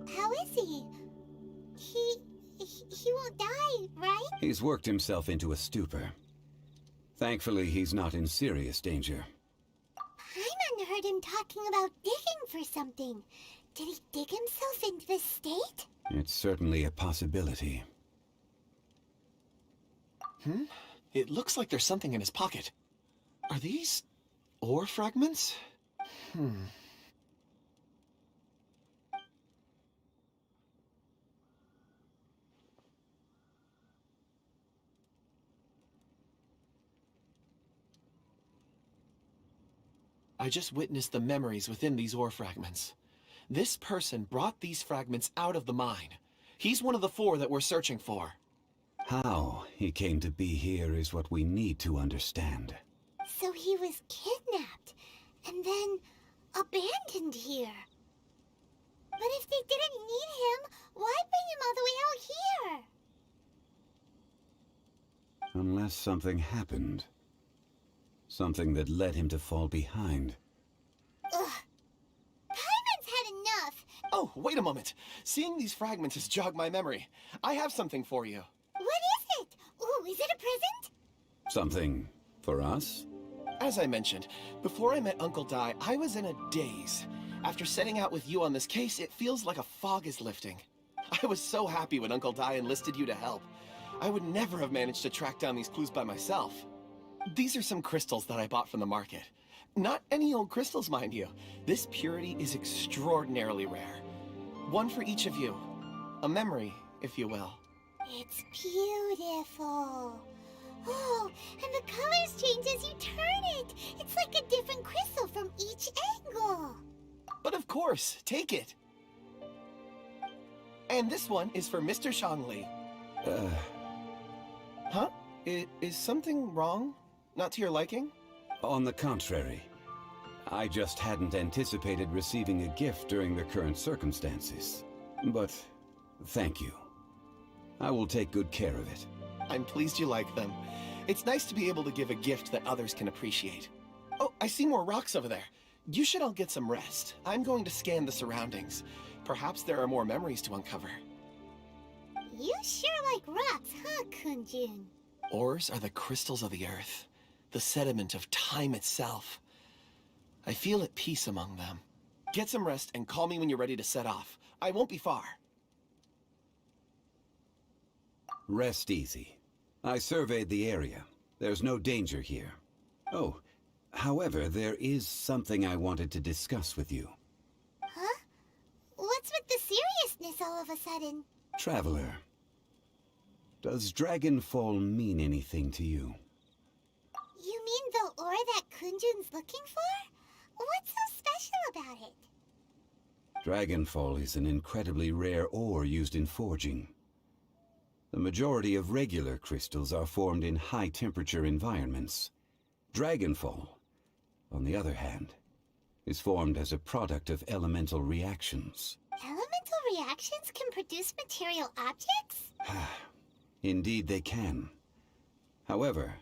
How is he? He won't die, right? He's worked himself into a stupor. Thankfully, he's not in serious danger. Paimon heard him talking about digging for something. Did he dig himself into this state? It's certainly a possibility. It looks like there's something in his pocket. Are these ore fragments? I just witnessed the memories within these ore fragments. This person brought these fragments out of the mine. He's one of the 4 that we're searching for. How he came to be here is what we need to understand. So he was kidnapped and then abandoned here. But if they didn't need him, why bring him all the way out here? Unless something happened. Something that led him to fall behind. Ugh. Paimon's had enough. Oh, wait a moment. Seeing these fragments has jogged my memory. I have something for you. What is it? Ooh, is it a present? Something for us? As I mentioned, before I met Uncle Dai, I was in a daze. After setting out with you on this case, it feels like a fog is lifting. I was so happy when Uncle Dai enlisted you to help. I would never have managed to track down these clues by myself. These are some crystals that I bought from the market. Not any old crystals, mind you. This purity is extraordinarily rare. One for each of you. A memory, if you will. It's beautiful. Oh, and the colors change as you turn it. It's like a different crystal from each angle. But of course, take it. And this one is for Mr. Zhongli. Huh? Is something wrong? Not to your liking? On the contrary, I just hadn't anticipated receiving a gift during the current circumstances. But thank you. I will take good care of it. I'm pleased you like them. It's nice to be able to give a gift that others can appreciate. Oh, I see more rocks over there. You should all get some rest. I'm going to scan the surroundings. Perhaps there are more memories to uncover. You sure like rocks, huh, Kunjun? Ores are the crystals of the earth, the sediment of time itself. I feel at peace among them. Get some rest and call me when you're ready to set off. I won't be far. Rest easy. I surveyed the area. There's no danger here. Oh, however, there is something I wanted to discuss with you. Huh? What's with the seriousness all of a sudden? Traveler, does Dragonfall mean anything to you? You mean the ore that Kunjun's looking for? What's so special about it? Dragonfall is an incredibly rare ore used in forging. The majority of regular crystals are formed in high-temperature environments. Dragonfall, on the other hand, is formed as a product of elemental reactions. Elemental reactions can produce material objects? Indeed they can. However,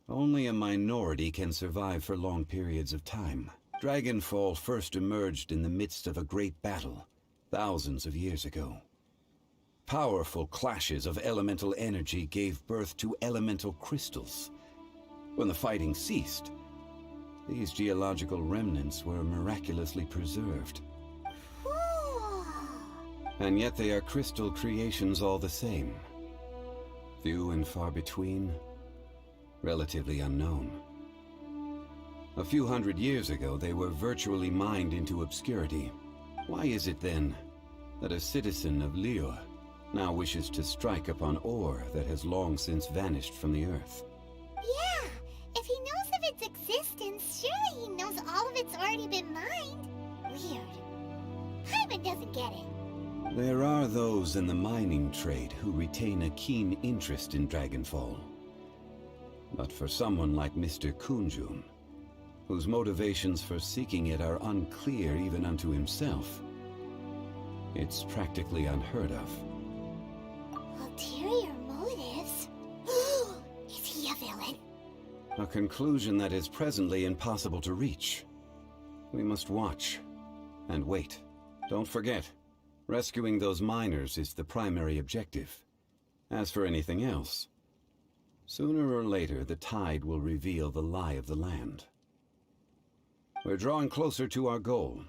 only a minority can survive for long periods of time. Dragonfall first emerged in the midst of a great battle, thousands of years ago. Powerful clashes of elemental energy gave birth to elemental crystals. When the fighting ceased, these geological remnants were miraculously preserved. Cool. And yet they are crystal creations all the same. Few and far between, relatively unknown. A few hundred years ago, they were virtually mined into obscurity. Why is it then that a citizen of Liyue now wishes to strike upon ore that has long since vanished from the earth? Yeah, if he knows of its existence, surely he knows all of it's already been mined. Weird. Hyman doesn't get it. There are those in the mining trade who retain a keen interest in Dragonfall. But for someone like Mr. Kunjun, whose motivations for seeking it are unclear even unto himself, it's practically unheard of. Ulterior motives? Is he a villain? A conclusion that is presently impossible to reach. We must watch and wait. Don't forget, rescuing those miners is the primary objective. As for anything else, sooner or later the tide will reveal the lie of the land. We're drawing closer to our goal.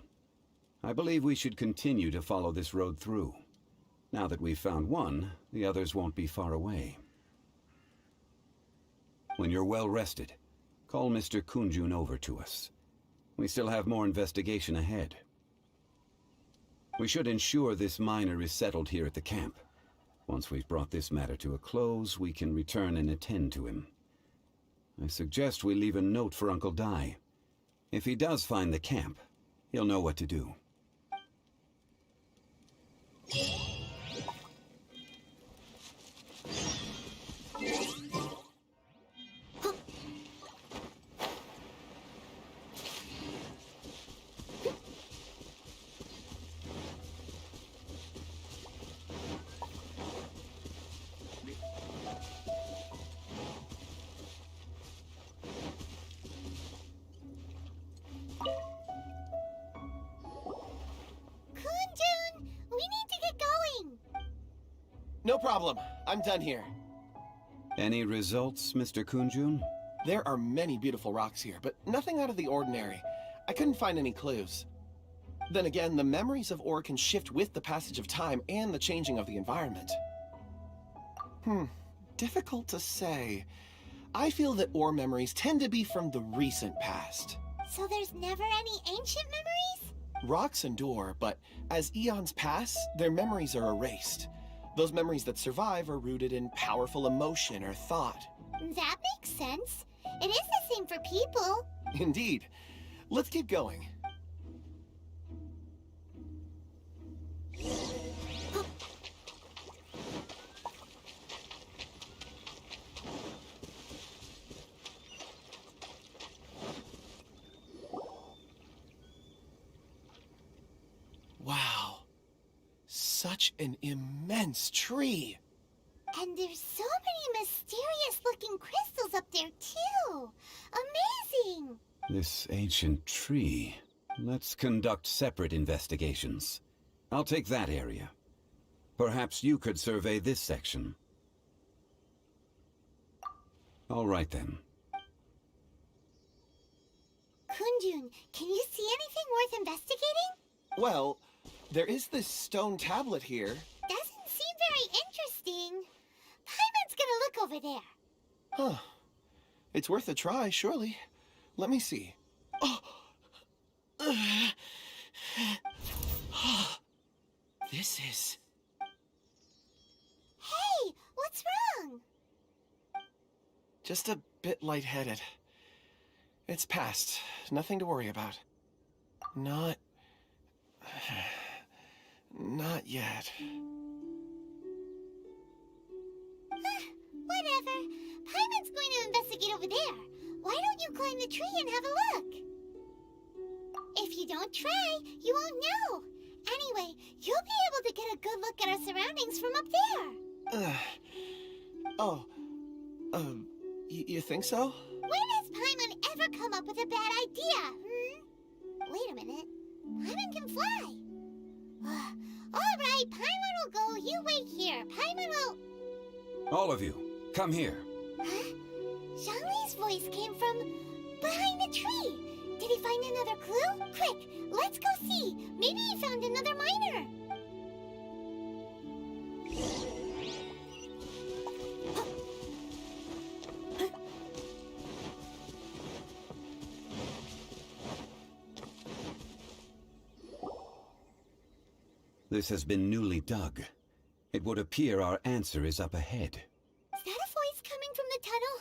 I believe we should continue to follow this road through. Now that we've found one, the others won't be far away. When you're well rested, call Mr. Kunjun over to us. We still have more investigation ahead. We should ensure this miner is settled here at the camp. Once we've brought this matter to a close, we can return and attend to him. I suggest we leave a note for Uncle Dai. If he does find the camp, he'll know what to do. No problem. I'm done here. Any results, Mr. Kunjun? There are many beautiful rocks here, but nothing out of the ordinary. I couldn't find any clues. Then again, the memories of ore can shift with the passage of time and the changing of the environment. Difficult to say. I feel that ore memories tend to be from the recent past. So there's never any ancient memories? Rocks endure, but as eons pass, their memories are erased. Those memories that survive are rooted in powerful emotion or thought. That makes sense. It is the same for people. Indeed. Let's keep going. such an immense tree. And there's so many mysterious-looking crystals up there, too. Amazing! This ancient tree. Let's conduct separate investigations. I'll take that area. Perhaps you could survey this section. All right, then. Kunjun, can you see anything worth investigating? Well, there is this stone tablet here. Doesn't seem very interesting. Paimon's gonna look over there. Huh. It's worth a try, surely. Let me see. Oh! This is... Hey, what's wrong? just a bit lightheaded. It's past. Nothing to worry about. Not yet. Whatever. Paimon's going to investigate over there. Why don't you climb the tree and have a look? If you don't try, you won't know. Anyway, you'll be able to get a good look at our surroundings from up there. You think so? When has Paimon ever come up with a bad idea, Wait a minute. Paimon can fly. All right, Paimon will go. You wait here. Paimon will... All of you, come here. Huh? Zhongli's voice came from behind the tree. Did he find another clue? Quick, let's go see. Maybe he found another miner. This has been newly dug. It would appear our answer is up ahead. Is that a voice coming from the tunnel?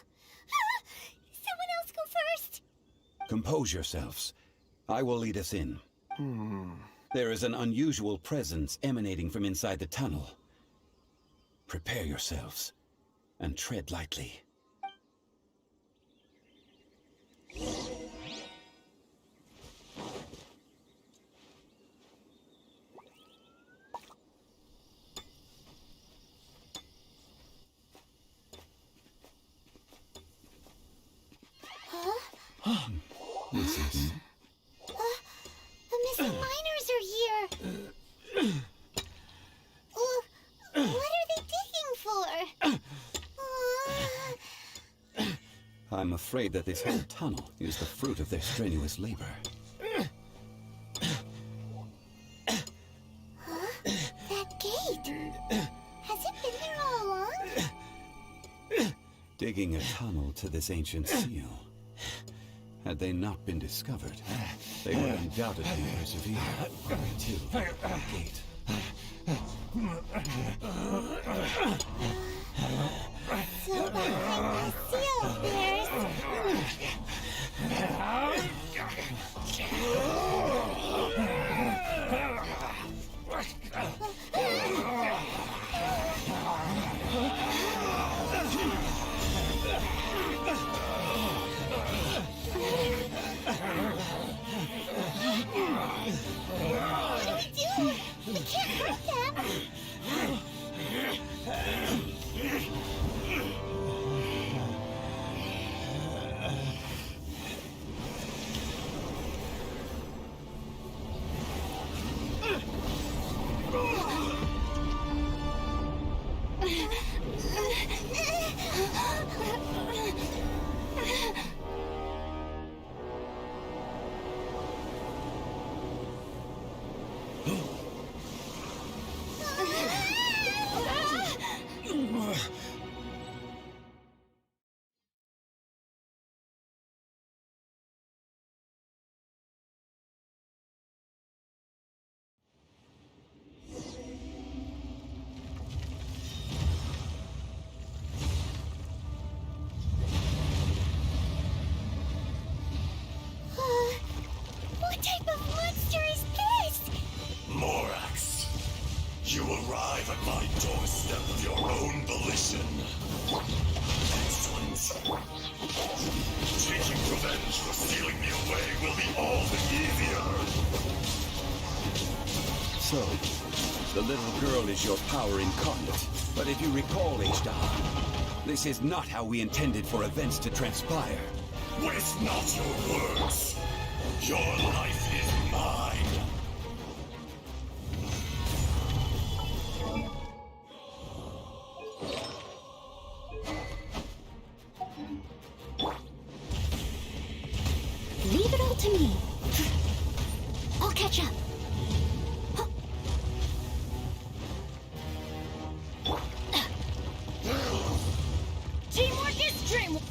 Someone else go first. Compose yourselves. I will lead us in. There is an unusual presence emanating from inside the tunnel. Prepare yourselves and tread lightly. This is... The missing miners are here. What are they digging for? I'm afraid that this whole tunnel is the fruit of their strenuous labor. That gate. Has it been there all along? Digging a tunnel to this ancient seal. Had they not been discovered, they would undoubtedly persevere to the gate. So behind the seal there's... What do we do? We can't hurt them. What type of monster is this? Morax, you arrive at my doorstep of your own volition. Excellent. Taking revenge for stealing me away will be all the easier. So, The little girl is your power incarnate. But if you recall, Ishtar, this is not how we intended for events to transpire. Waste not your words. Your life is mine. Leave it all to me. I'll catch up. Teamwork is dreamwork.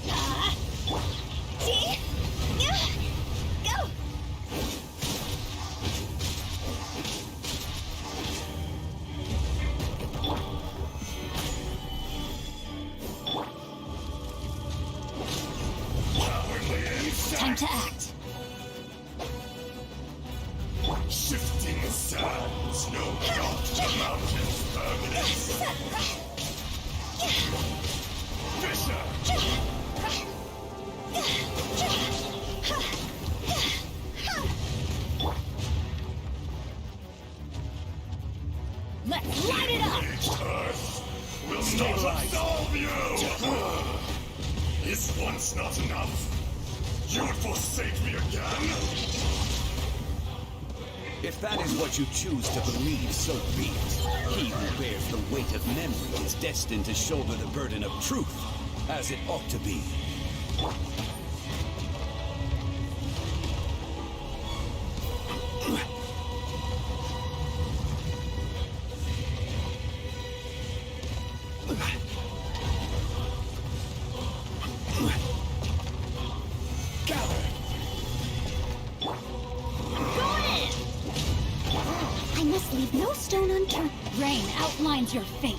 Go. Time to act. Shifting sands know not the mountain's permanence. Fisher! Let's light it up! Aged Earth will not absolve you! Is once not enough? You would forsake me again? If that is what you choose to believe, so be it. He who bears the weight of memory is destined to shoulder the burden of truth, as it ought to be. I must leave no stone unturned. Rain outlines your fate.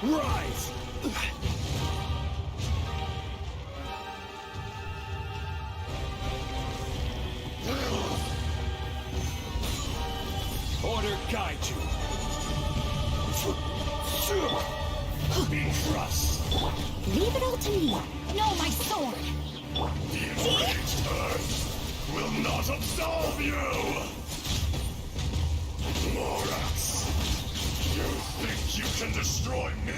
Rise! Order guide you. Be crushed. Leave it all to me. No, my sword. The enraged Earth will not absolve you! Morax, you think you can destroy me?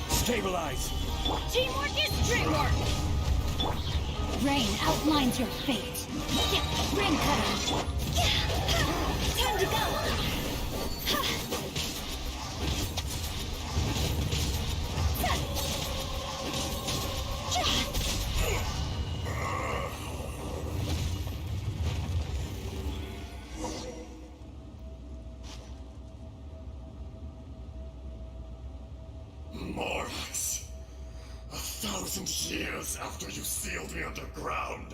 Stabilize! Teamwork is dreamwork! Rain outlines your fate. Ring cutter! Time to go! Morax, 1,000 years after you sealed me underground,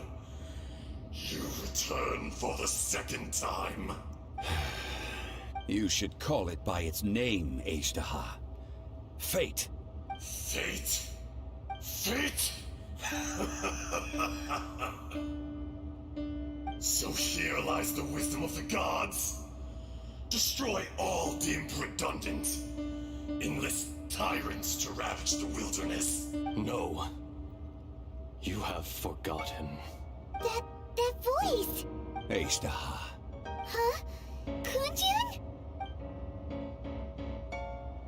you return for the second time. You should call it by its name, Ishtar. Fate. Fate? Fate? So here lies the wisdom of the gods. Destroy all deemed redundant. Enlist tyrants to ravage the wilderness. No. You have forgotten. That voice! Ishtar. Huh? Kunjun?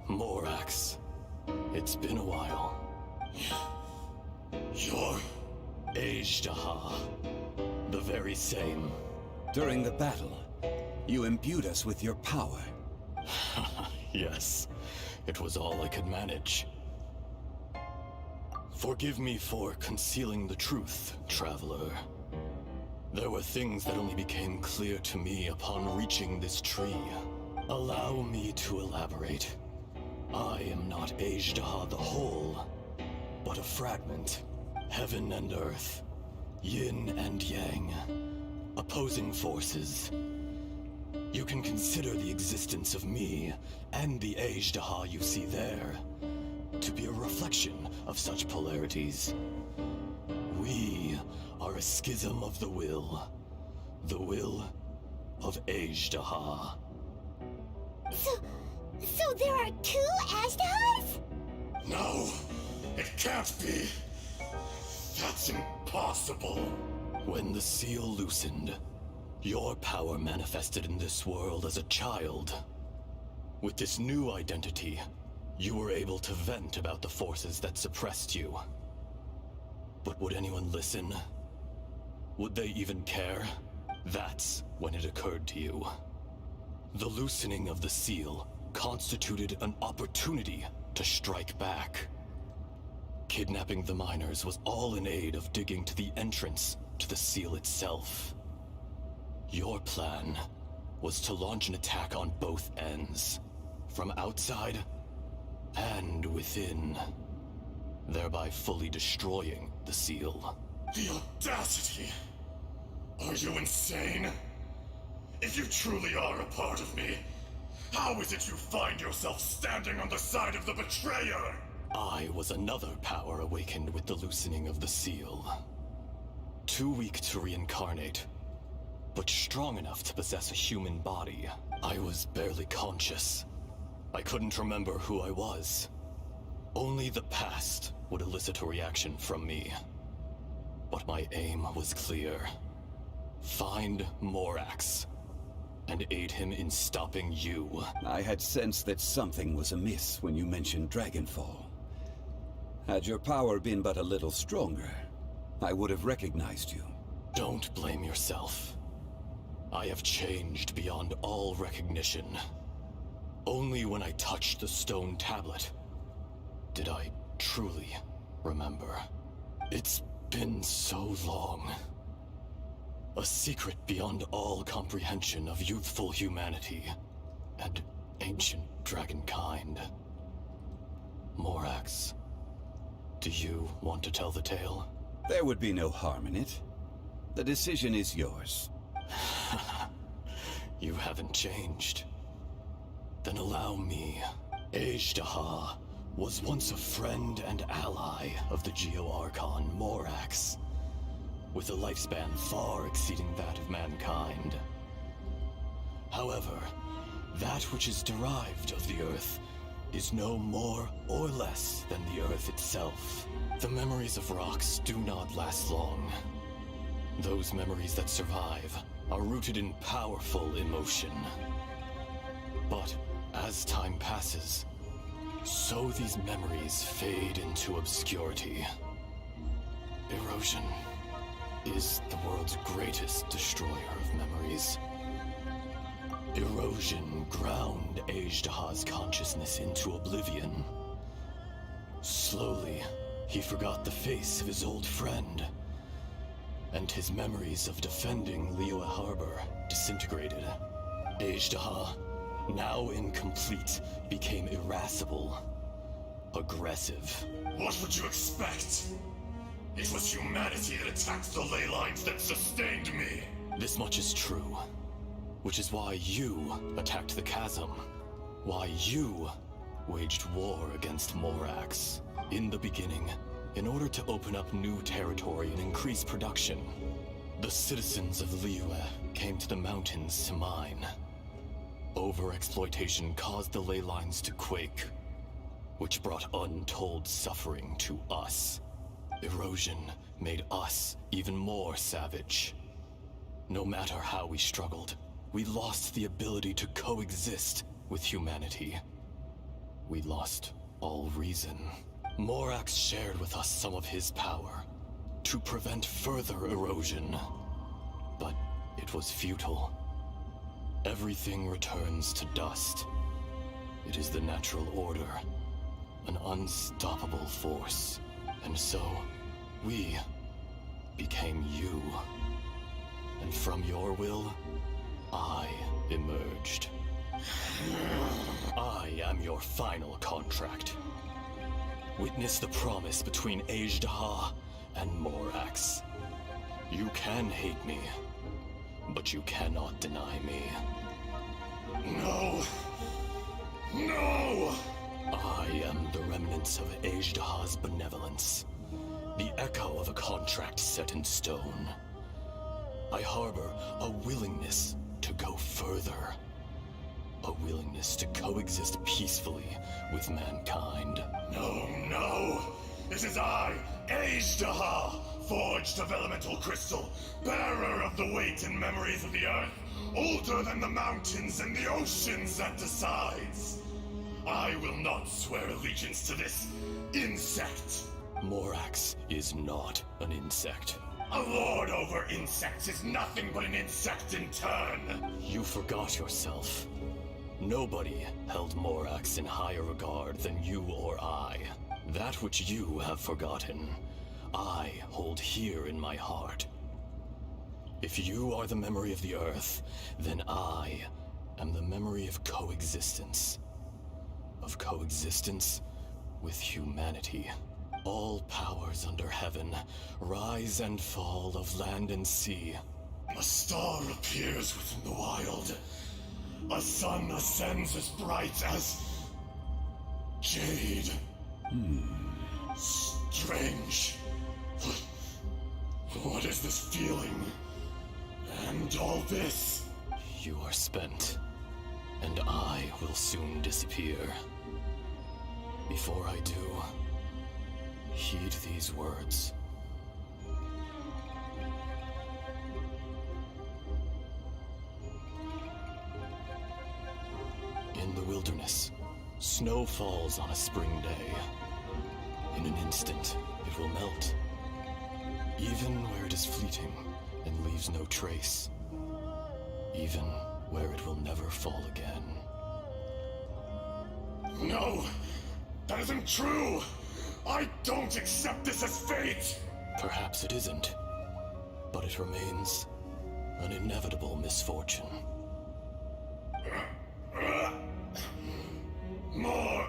Morax. It's been a while. You're... Ashtaha. The very same. During the battle, you imbued us with your power. Yes. It was all I could manage. Forgive me for concealing the truth, traveler. There were things that only became clear to me upon reaching this tree. Allow me to elaborate. I am not Ajdaha the whole, but a fragment. Heaven and earth, yin and yang, opposing forces. You can consider the existence of me and the Ajdaha you see there to be a reflection of such polarities. We are a schism of the will of Ajdaha. So there are two Ajdahas? No, it can't be. That's impossible. When the seal loosened, your power manifested in this world as a child. With this new identity, you were able to vent about the forces that suppressed you. But would anyone listen? Would they even care? That's when it occurred to you. The loosening of the seal constituted an opportunity to strike back. Kidnapping the miners was all in aid of digging to the entrance to the seal itself. Your plan was to launch an attack on both ends, from outside and within, thereby fully destroying the seal. The audacity! Are you insane? If you truly are a part of me, how is it you find yourself standing on the side of the betrayer? I was another power awakened with the loosening of the seal. Too weak to reincarnate, but strong enough to possess a human body. I was barely conscious. I couldn't remember who I was. Only the past would elicit a reaction from me. But my aim was clear. Find Morax and aid him in stopping you. I had sensed that something was amiss when you mentioned Dragonfall. Had your power been but a little stronger, I would have recognized you. Don't blame yourself. I have changed beyond all recognition. Only when I touched the stone tablet did I truly remember. It's been so long. A secret beyond all comprehension of youthful humanity and ancient dragonkind. Morax, do you want to tell the tale? There would be no harm in it. The decision is yours. You haven't changed. Then allow me. Ajdaha was once a friend and ally of the Geo-Archon Morax, with a lifespan far exceeding that of mankind. However, that which is derived of the Earth is no more or less than the Earth itself. The memories of rocks do not last long. Those memories that survive are rooted in powerful emotion. But as time passes, so these memories fade into obscurity. Erosion is the world's greatest destroyer of memories. Erosion ground Ajdaha's consciousness into oblivion. Slowly, he forgot the face of his old friend, and his memories of defending Liyue Harbor disintegrated. Ajdaha, now incomplete, became irascible, aggressive. What would you expect? It was humanity that attacked the ley lines that sustained me. This much is true, which is why you attacked the chasm. Why you waged war against Morax. In the beginning, in order to open up new territory and increase production, the citizens of Liyue came to the mountains to mine. Overexploitation caused the ley lines to quake, which brought untold suffering to us. Erosion made us even more savage. No matter how we struggled, we lost the ability to coexist with humanity. We lost all reason. Morax shared with us some of his power to prevent further erosion, but it was futile. Everything returns to dust. It is the natural order, an unstoppable force. And so, we became you. And from your will, I emerged. I am your final contract. Witness the promise between Azhdaha and Morax. You can hate me, but you cannot deny me. No! No! I am the remnants of Azhdaha's benevolence, the echo of a contract set in stone. I harbor a willingness to go further. A willingness to coexist peacefully with mankind. No, no! This is I, Azhdaha, forged of elemental crystal, bearer of the weight and memories of the earth, older than the mountains and the oceans that decides. I will not swear allegiance to this insect. Morax is not an insect. A lord over insects is nothing but an insect in turn. You forgot yourself. Nobody held Morax in higher regard than you or I. That which you have forgotten, I hold here in my heart. If you are the memory of the earth, then I am the memory of coexistence. Of coexistence with humanity. All powers under heaven, rise and fall of land and sea. A star appears within the wild. A sun ascends as bright as jade. Strange. What is this feeling? And all this? You are spent, and I will soon disappear. Before I do, heed these words. In the wilderness, snow falls on a spring day. In an instant, it will melt. Even where it is fleeting and leaves no trace. Even where it will never fall again. No! That isn't true! I don't accept this as fate! Perhaps it isn't, but it remains an inevitable misfortune. More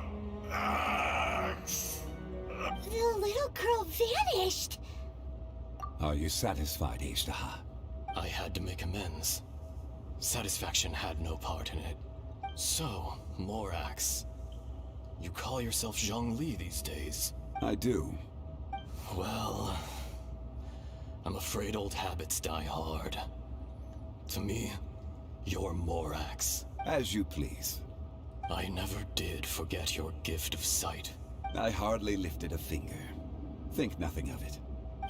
axe! The little girl vanished! Are you satisfied, Azhdaha? I had to make amends. Satisfaction had no part in it. So, Morax, you call yourself Zhongli these days? I do. Well, I'm afraid old habits die hard. To me, you're Morax. As you please. I never did forget your gift of sight. I hardly lifted a finger. Think nothing of it.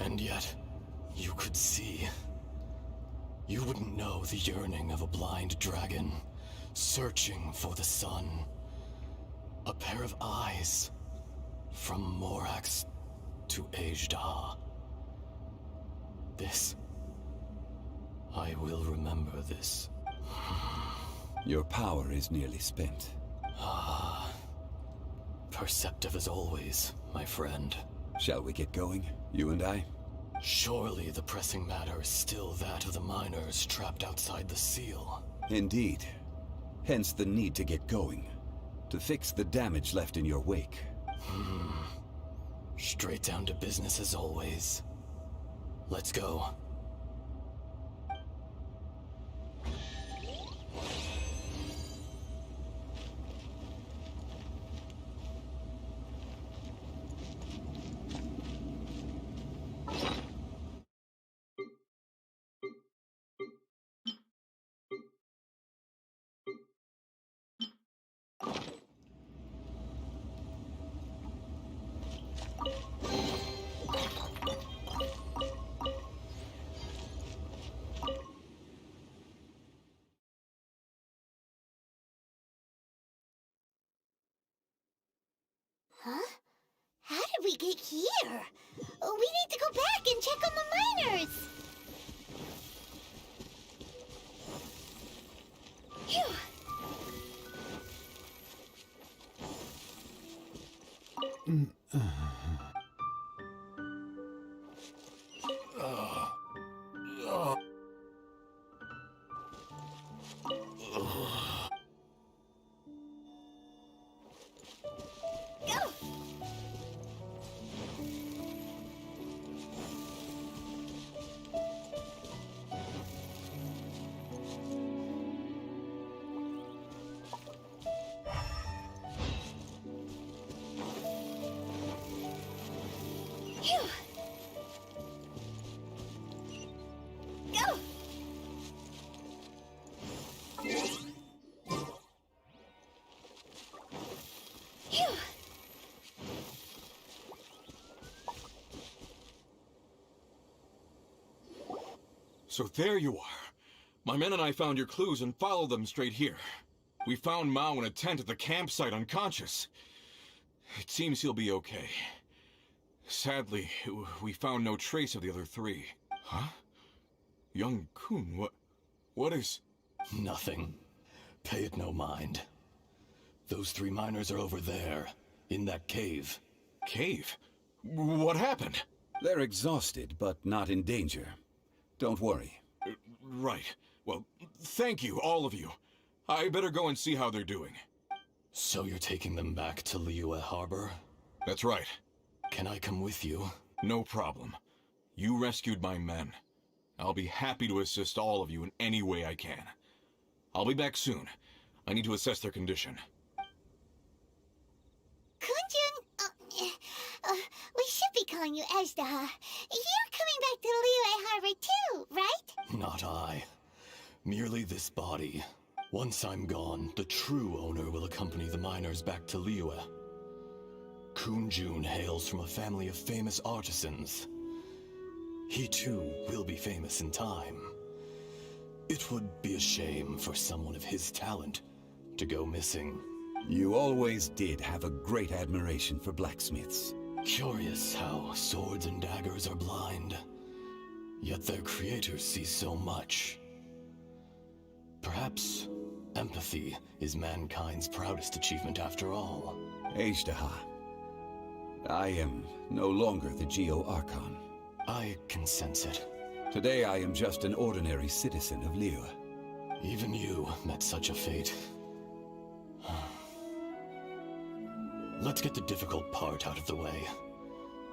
And yet, you could see. You wouldn't know the yearning of a blind dragon, searching for the sun. A pair of eyes, from Morax to Azhdaha. This, I will remember this. Your power is nearly spent. Ah, perceptive as always, my friend. Shall we get going, you and I? Surely the pressing matter is still that of the miners trapped outside the seal. Indeed. Hence the need to get going. To fix the damage left in your wake. Straight down to business as always. Let's go. Huh? How did we get here? We need to go back and check on the miners! Phew. So there you are. My men and I found your clues and followed them straight here. We found Mao in a tent at the campsite unconscious. It seems he'll be okay. Sadly, we found no trace of the other three. Huh? Young Kun, what is... Nothing. Pay it no mind. Those 3 miners are over there, in that cave. Cave? What happened? They're exhausted, but not in danger. Don't worry. Right. Well, thank you, all of you. I better go and see how they're doing. So you're taking them back to Liyue Harbor? That's right. Can I come with you? No problem. You rescued my men. I'll be happy to assist all of you in any way I can. I'll be back soon. I need to assess their condition. Kunjun, we should be calling you Ezdaha. You're coming back to Liyue Harbor too, right? Not I. Merely this body. Once I'm gone, the true owner will accompany the miners back to Liyue. Kunjun hails from a family of famous artisans. He too will be famous in time. It would be a shame for someone of his talent to go missing. You always did have a great admiration for blacksmiths. Curious how swords and daggers are blind, yet their creators see so much. Perhaps empathy is mankind's proudest achievement after all. Ezdaha, I am no longer the Geo Archon. I can sense it. Today I am just an ordinary citizen of Liyue. Even you met such a fate. Let's get the difficult part out of the way.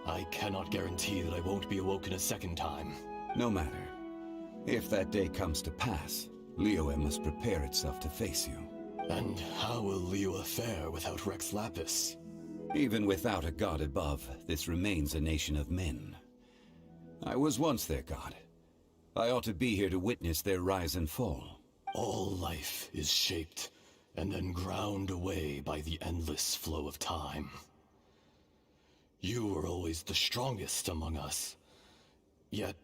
I cannot guarantee that I won't be awoken a second time. No matter. If that day comes to pass, Liyue must prepare itself to face you. And how will Liyue fare without Rex Lapis? Even without a god above, this remains a nation of men. I was once their god. I ought to be here to witness their rise and fall. All life is shaped and then ground away by the endless flow of time. You were always the strongest among us. Yet,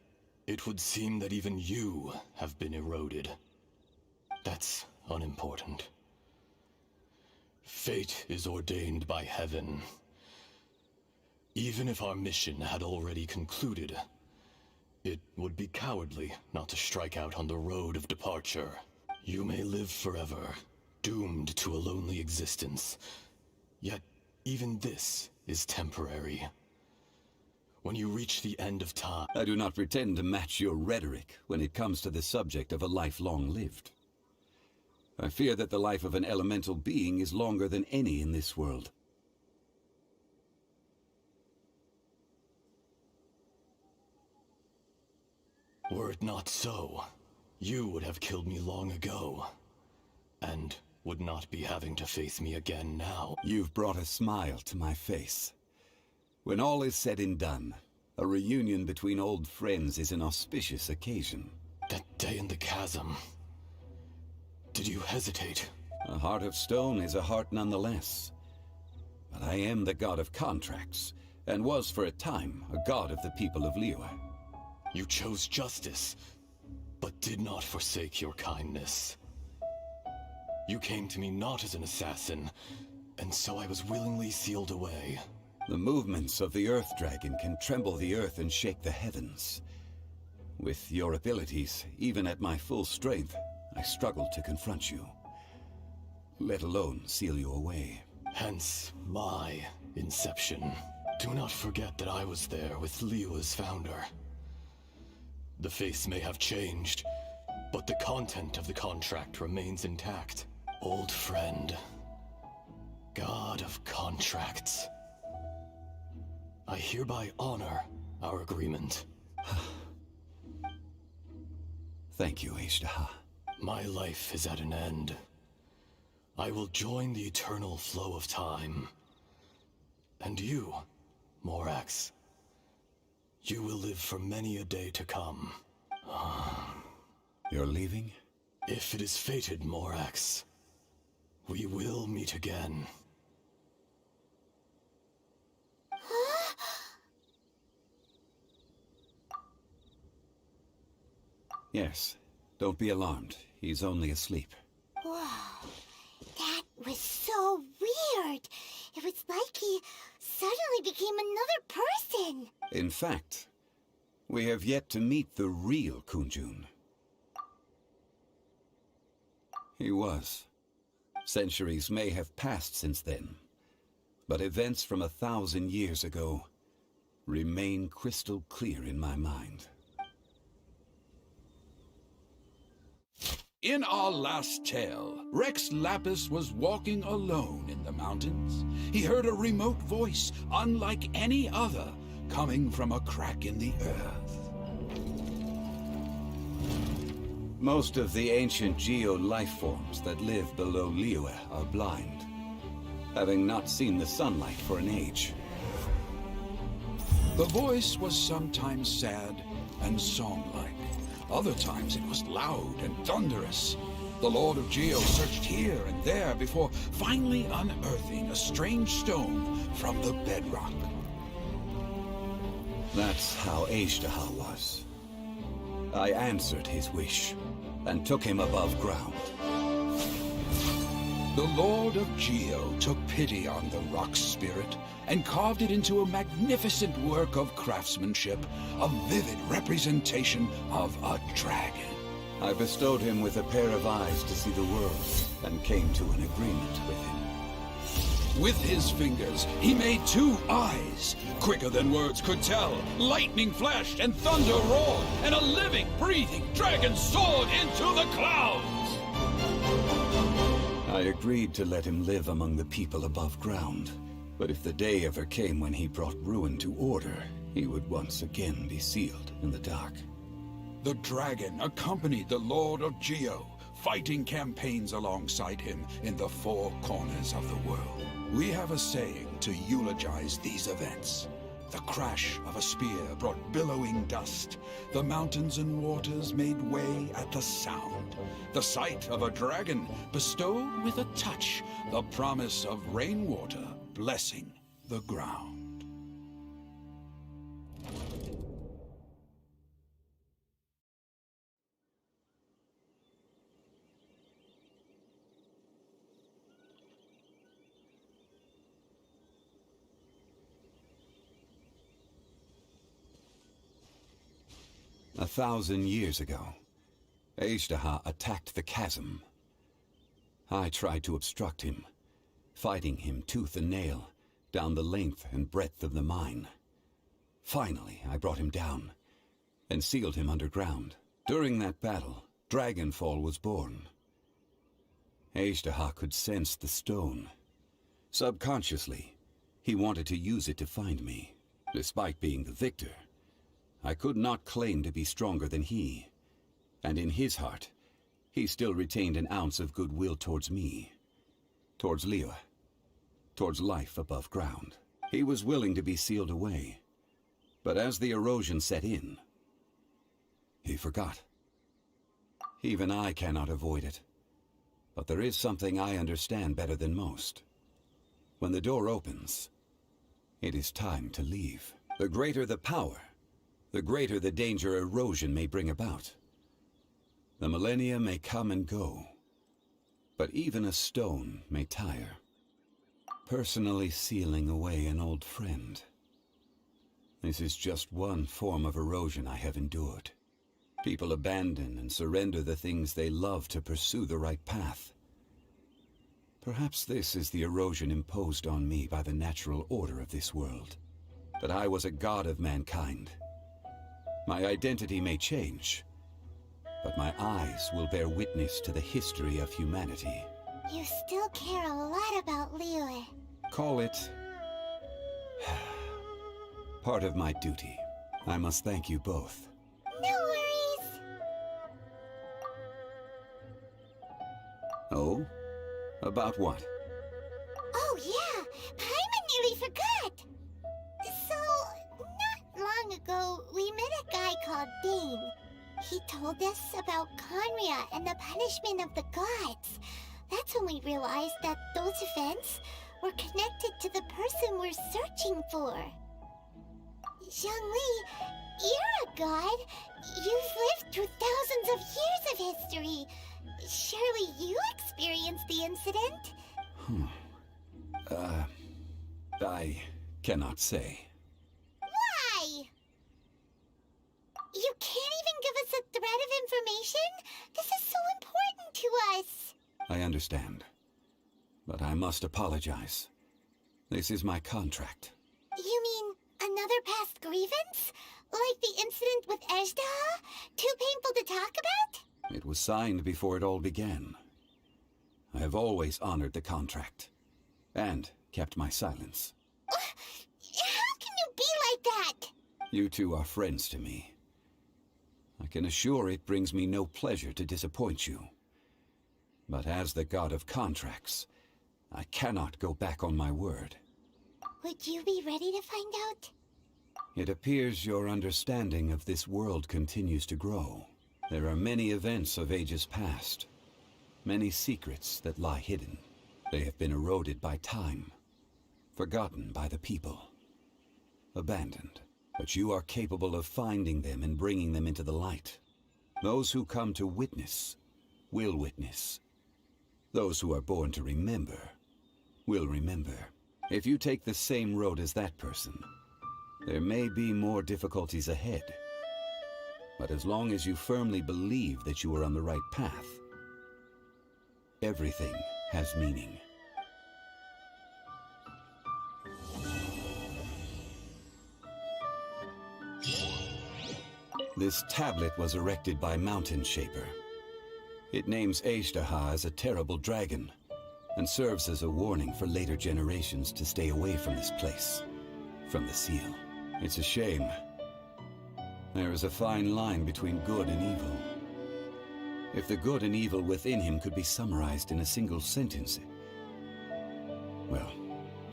it would seem that even you have been eroded. That's unimportant. Fate is ordained by heaven. Even if our mission had already concluded, it would be cowardly not to strike out on the road of departure. You may live forever, doomed to a lonely existence. Yet, even this is temporary. When you reach the end of time... I do not pretend to match your rhetoric when it comes to the subject of a life long lived. I fear that the life of an elemental being is longer than any in this world. Were it not so, you would have killed me long ago, and would not be having to face me again now. You've brought a smile to my face. When all is said and done, a reunion between old friends is an auspicious occasion. That day in the chasm, did you hesitate? A heart of stone is a heart nonetheless. But I am the god of contracts, and was for a time a god of the people of Liyue. You chose justice, but did not forsake your kindness. You came to me not as an assassin, and so I was willingly sealed away. The movements of the Earth Dragon can tremble the earth and shake the heavens. With your abilities, even at my full strength, I struggled to confront you, let alone seal you away. Hence my inception. Do not forget that I was there with Liyue's founder. The face may have changed, but the content of the contract remains intact. Old friend, god of contracts, I hereby honor our agreement. Thank you, Ezdaha. My life is at an end. I will join the eternal flow of time. And you, Morax, you will live for many a day to come. You're leaving? If it is fated, Morax, we will meet again. Yes. Don't be alarmed. He's only asleep. Whoa. That was so weird. It was like he suddenly became another person. In fact, we have yet to meet the real Kunjun. He was. Centuries may have passed since then, but events from 1,000 years ago remain crystal clear in my mind. In our last tale, Rex Lapis was walking alone in the mountains. He heard a remote voice, unlike any other, coming from a crack in the earth. Most of the ancient geo-life forms that live below Liyue are blind, having not seen the sunlight for an age. The voice was sometimes sad and song-like. Other times it was loud and thunderous. The Lord of Geo searched here and there before finally unearthing a strange stone from the bedrock. That's how Aishtaha was. I answered his wish and took him above ground. The Lord of Geo took pity on the rock spirit and carved it into a magnificent work of craftsmanship, a vivid representation of a dragon. I bestowed him with a pair of eyes to see the world and came to an agreement with him. With his fingers, he made 2 eyes, quicker than words could tell. Lightning flashed and thunder roared, and a living, breathing dragon soared into the clouds. I agreed to let him live among the people above ground. But if the day ever came when he brought ruin to order, he would once again be sealed in the dark. The dragon accompanied the Lord of Geo, fighting campaigns alongside him in the 4 corners of the world. We have a saying to eulogize these events. The crash of a spear brought billowing dust. The mountains and waters made way at the sound. The sight of a dragon bestowed with a touch the promise of rainwater blessing the ground. A 1,000 years ago, Aishtaha attacked the chasm. I tried to obstruct him, fighting him tooth and nail down the length and breadth of the mine. Finally, I brought him down and sealed him underground. During that battle, Dragonfall was born. Aishtaha could sense the stone. Subconsciously, he wanted to use it to find me. Despite being the victor, I could not claim to be stronger than he. And in his heart, he still retained an ounce of goodwill towards me. Towards Liyue. Towards life above ground. He was willing to be sealed away. But as the erosion set in, he forgot. Even I cannot avoid it. But there is something I understand better than most. When the door opens, it is time to leave. The greater the power, the greater the danger erosion may bring about. The millennia may come and go, but even a stone may tire. Personally sealing away an old friend. This is just one form of erosion I have endured. People abandon and surrender the things they love to pursue the right path. Perhaps this is the erosion imposed on me by the natural order of this world. That I was a god of mankind. My identity may change, but my eyes will bear witness to the history of humanity. You still care a lot about Liyue. Call it part of my duty. I must thank you both. No worries. Oh? About what? Oh yeah, Paimon nearly forgot. So, not long ago, we met a guy called Dane. He told us about Conria and the punishment of the gods. That's when we realized that those events were connected to the person we're searching for. Zhongli, you're a god. You've lived through thousands of years of history. Surely you experienced the incident? I cannot say. Why? You can't even give us a thread of information? This is so important to us. I understand. But I must apologize. This is my contract. You mean another past grievance? Like the incident with Ejda? Too painful to talk about? It was signed before it all began. I have always honored the contract. And kept my silence. How can you be like that? You two are friends to me. I can assure it brings me no pleasure to disappoint you. But as the god of contracts, I cannot go back on my word. Would you be ready to find out? It appears your understanding of this world continues to grow. There are many events of ages past. Many secrets that lie hidden. They have been eroded by time. Forgotten by the people. Abandoned. But you are capable of finding them and bringing them into the light. Those who come to witness will witness. Those who are born to remember will remember. If you take the same road as that person, there may be more difficulties ahead. But as long as you firmly believe that you are on the right path, everything has meaning. This tablet was erected by Mountain Shaper. It names Ejdaha as a terrible dragon, and serves as a warning for later generations to stay away from this place, from the seal. It's a shame. There is a fine line between good and evil. If the good and evil within him could be summarized in a single sentence... Well,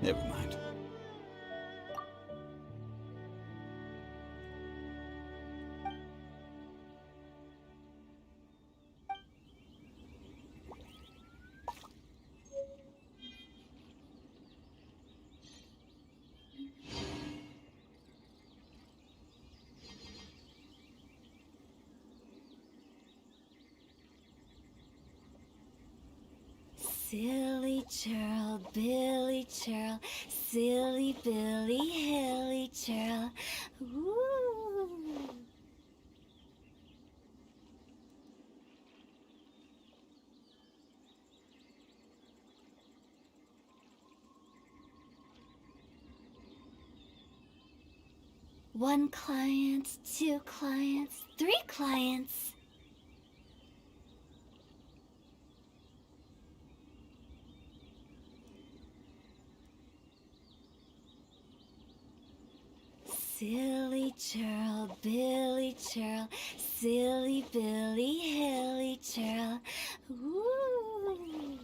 never mind. Silly churl, Billy churl, silly Billy, hilly churl. Ooh. One client, two clients, three clients. Silly churl, Billy churl, silly Billy, hilly churl. Ooh.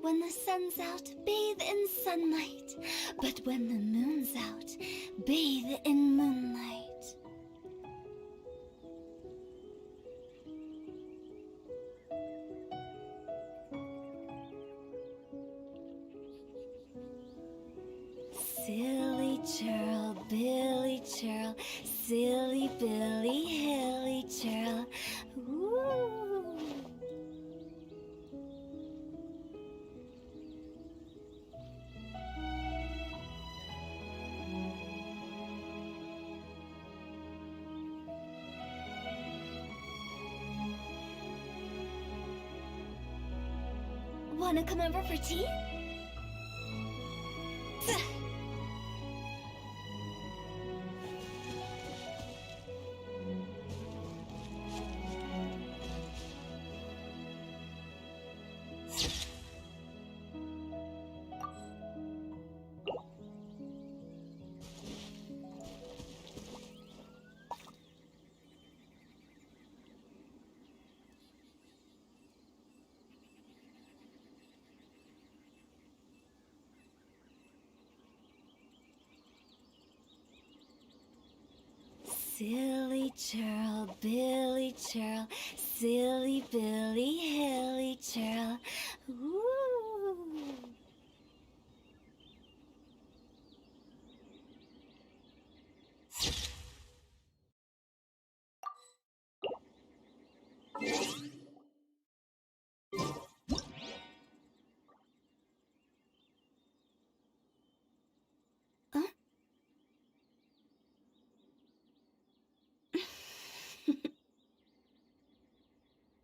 When the sun's out, bathe in sunlight. But when the moon's out, bathe in moonlight. Silly churl, Billy churl, silly Billy, hilly churl. Ooh. Wanna come over for tea? Silly churl, churl, silly Billy Hilly churl. Ooh. Huh?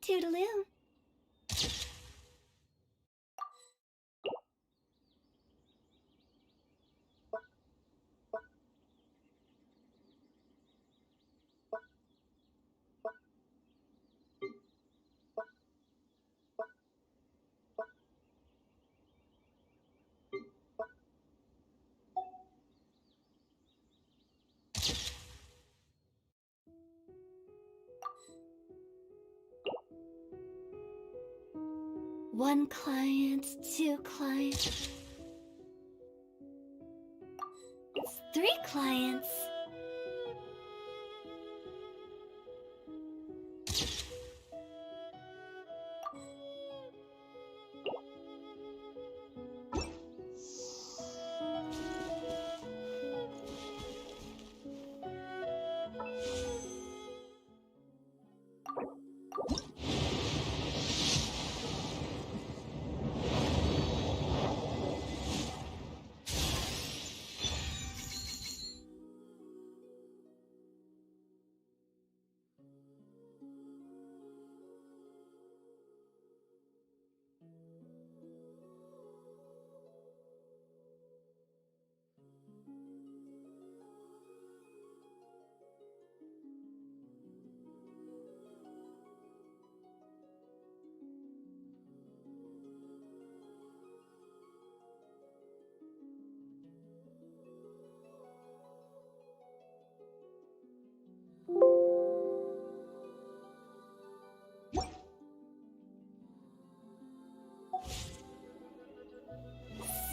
Toodaloo. One client, two clients. It's three clients.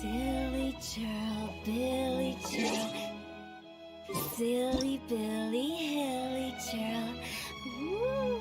Silly churl, Billy churl, silly Billy Hilly churl. Ooh.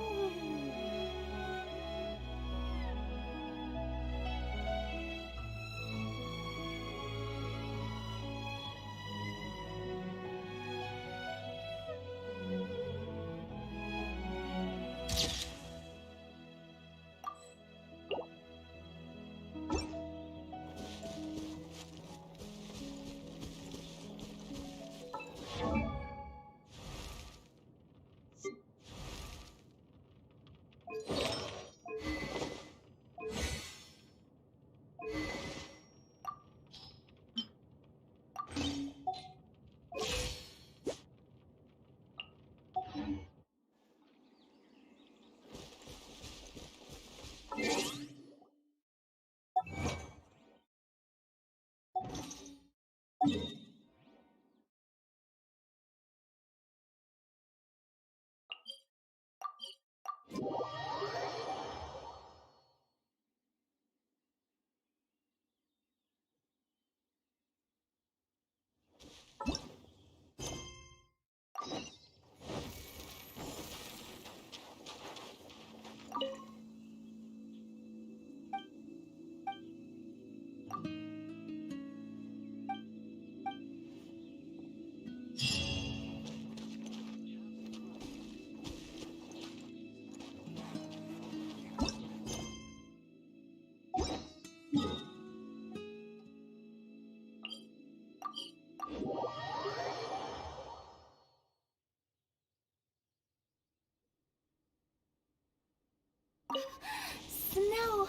Snow.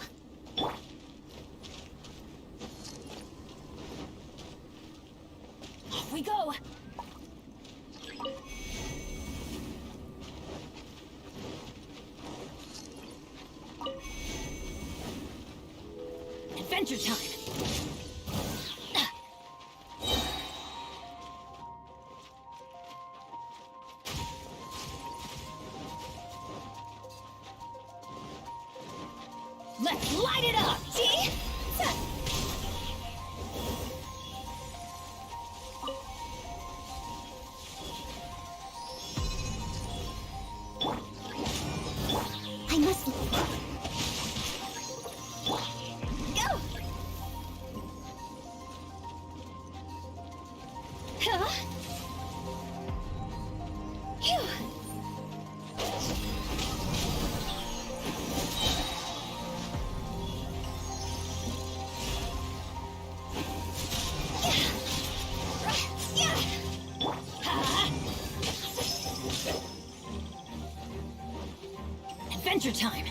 Off we go. Adventure time. Let's light it up! See? Adventure time!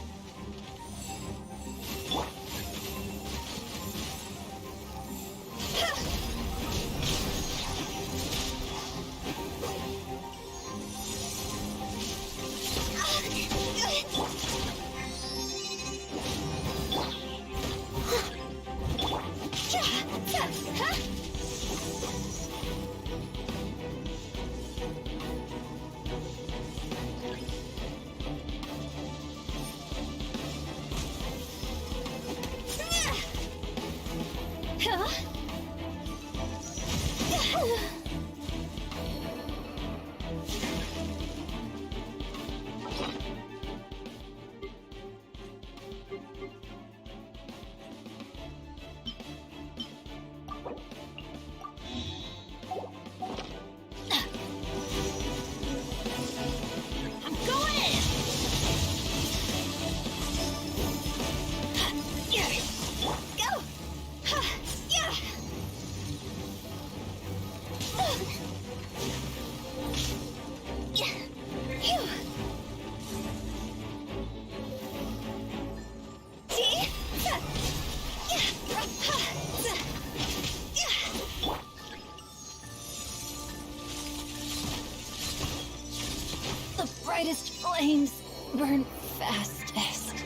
The brightest flames burn fastest.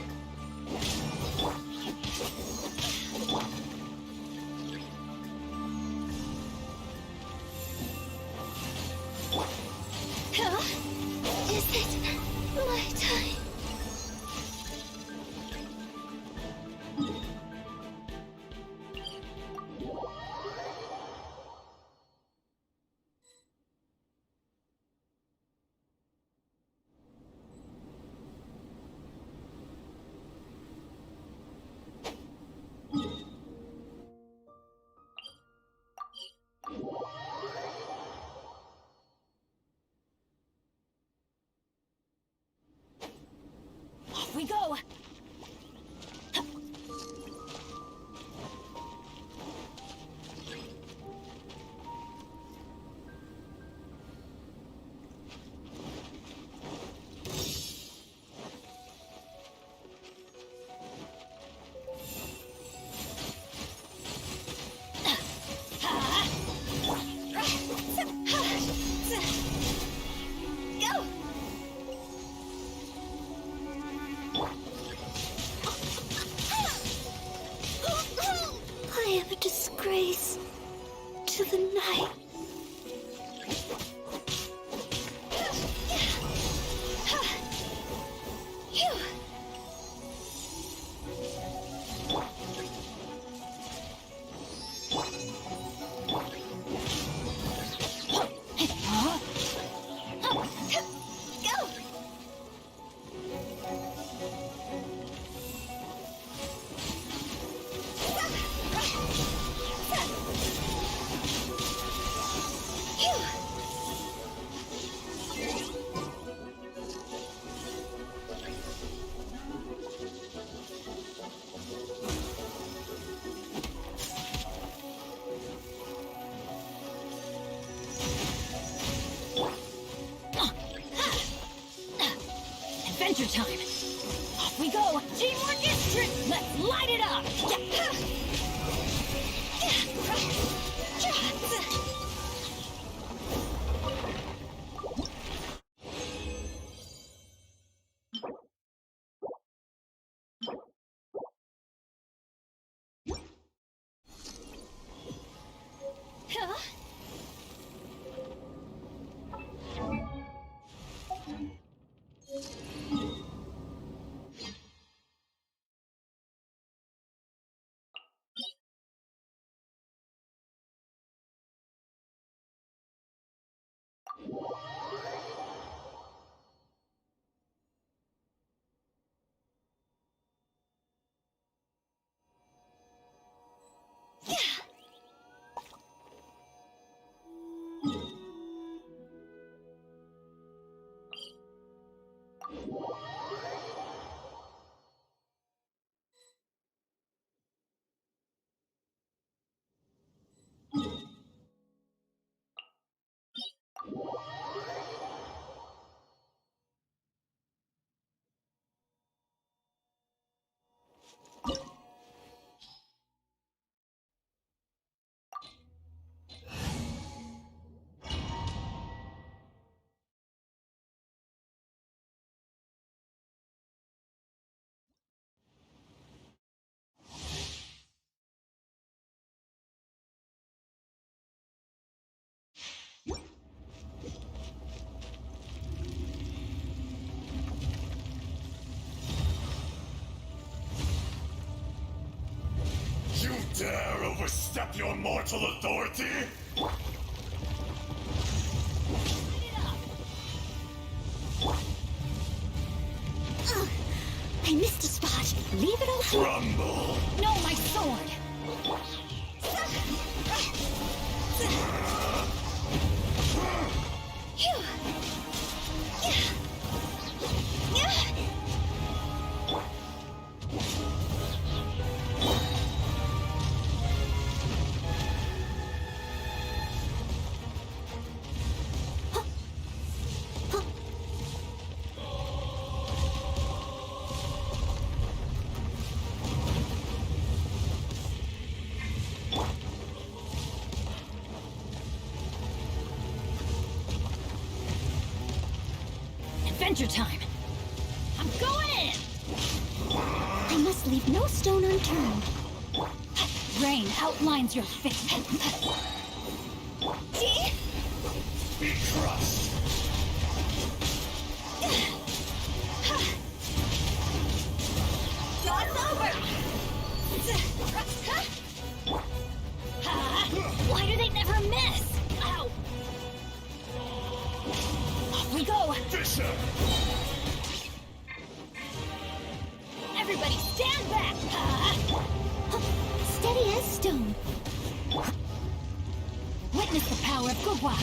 Is it my time? Off we go! I am a disgrace to the night. Adventure time! Off we go! Teamwork is strength! Let's light it up! accept your mortal authority? I missed a spot. Leave it all to... Crumble! No, my sword! Adventure time! I'm going in! I must leave no stone unturned. Rain outlines your fate. See? Be crushed! Jaw's over! Why do they never miss? Ow! Off we go! Fisher! Everybody stand back! Steady as stone. Witness the power of Gugwa!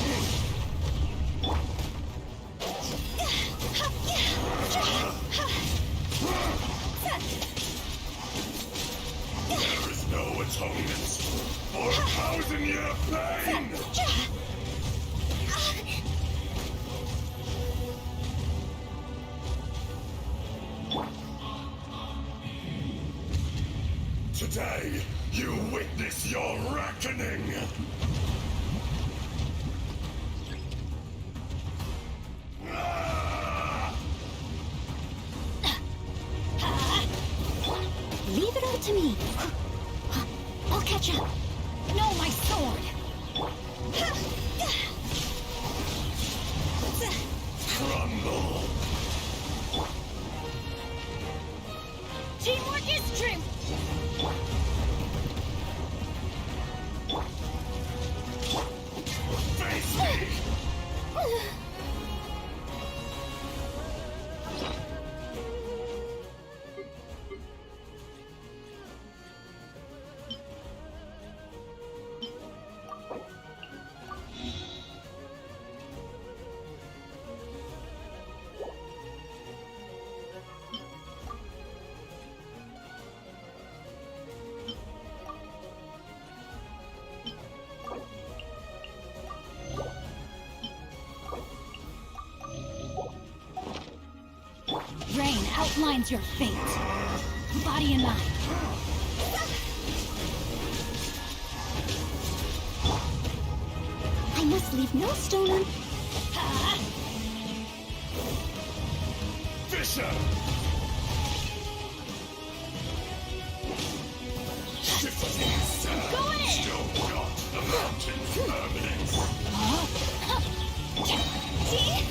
There is no atonement for 1,000-year pain! Today, you witness your reckoning! Leave it all to me. I'll catch up. No, my sword! Crumble! Teamwork is strength! Face me! Rain outlines your fate. Body and mind. I must leave no stone unturned. Fisher! Shifting sand Going in! still got the mountain's permanence! See?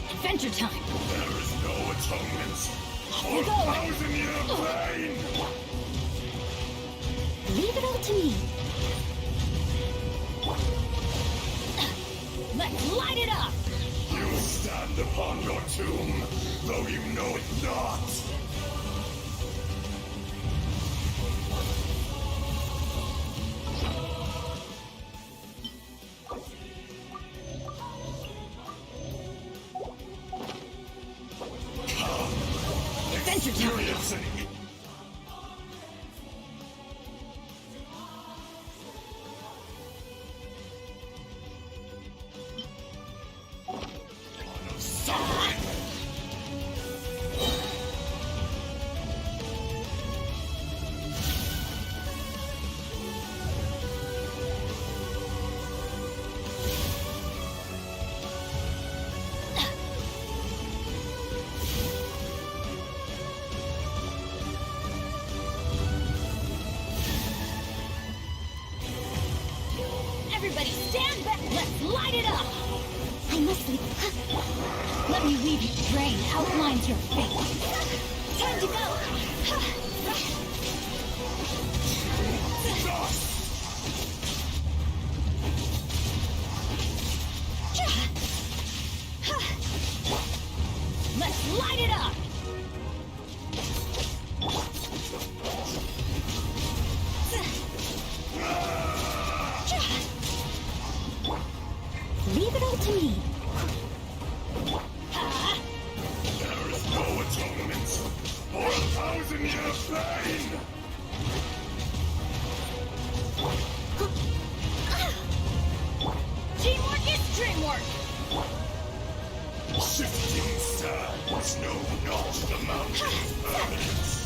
Adventure time! There is no atonement for we go. 1,000-year pain! Leave it all to me. Let's light it up! You stand upon your tomb, though you know it not! Adventure time! Experience an suffering! Stand back! Let's light it up! I must leave. Let me weave you. Rain outlines your fate. Time to go. Let's light it up! Leave it all to me. There is no atonement for 1,000 years pain! Teamwork is dreamwork! Shifting sands know not the mountain's permanence.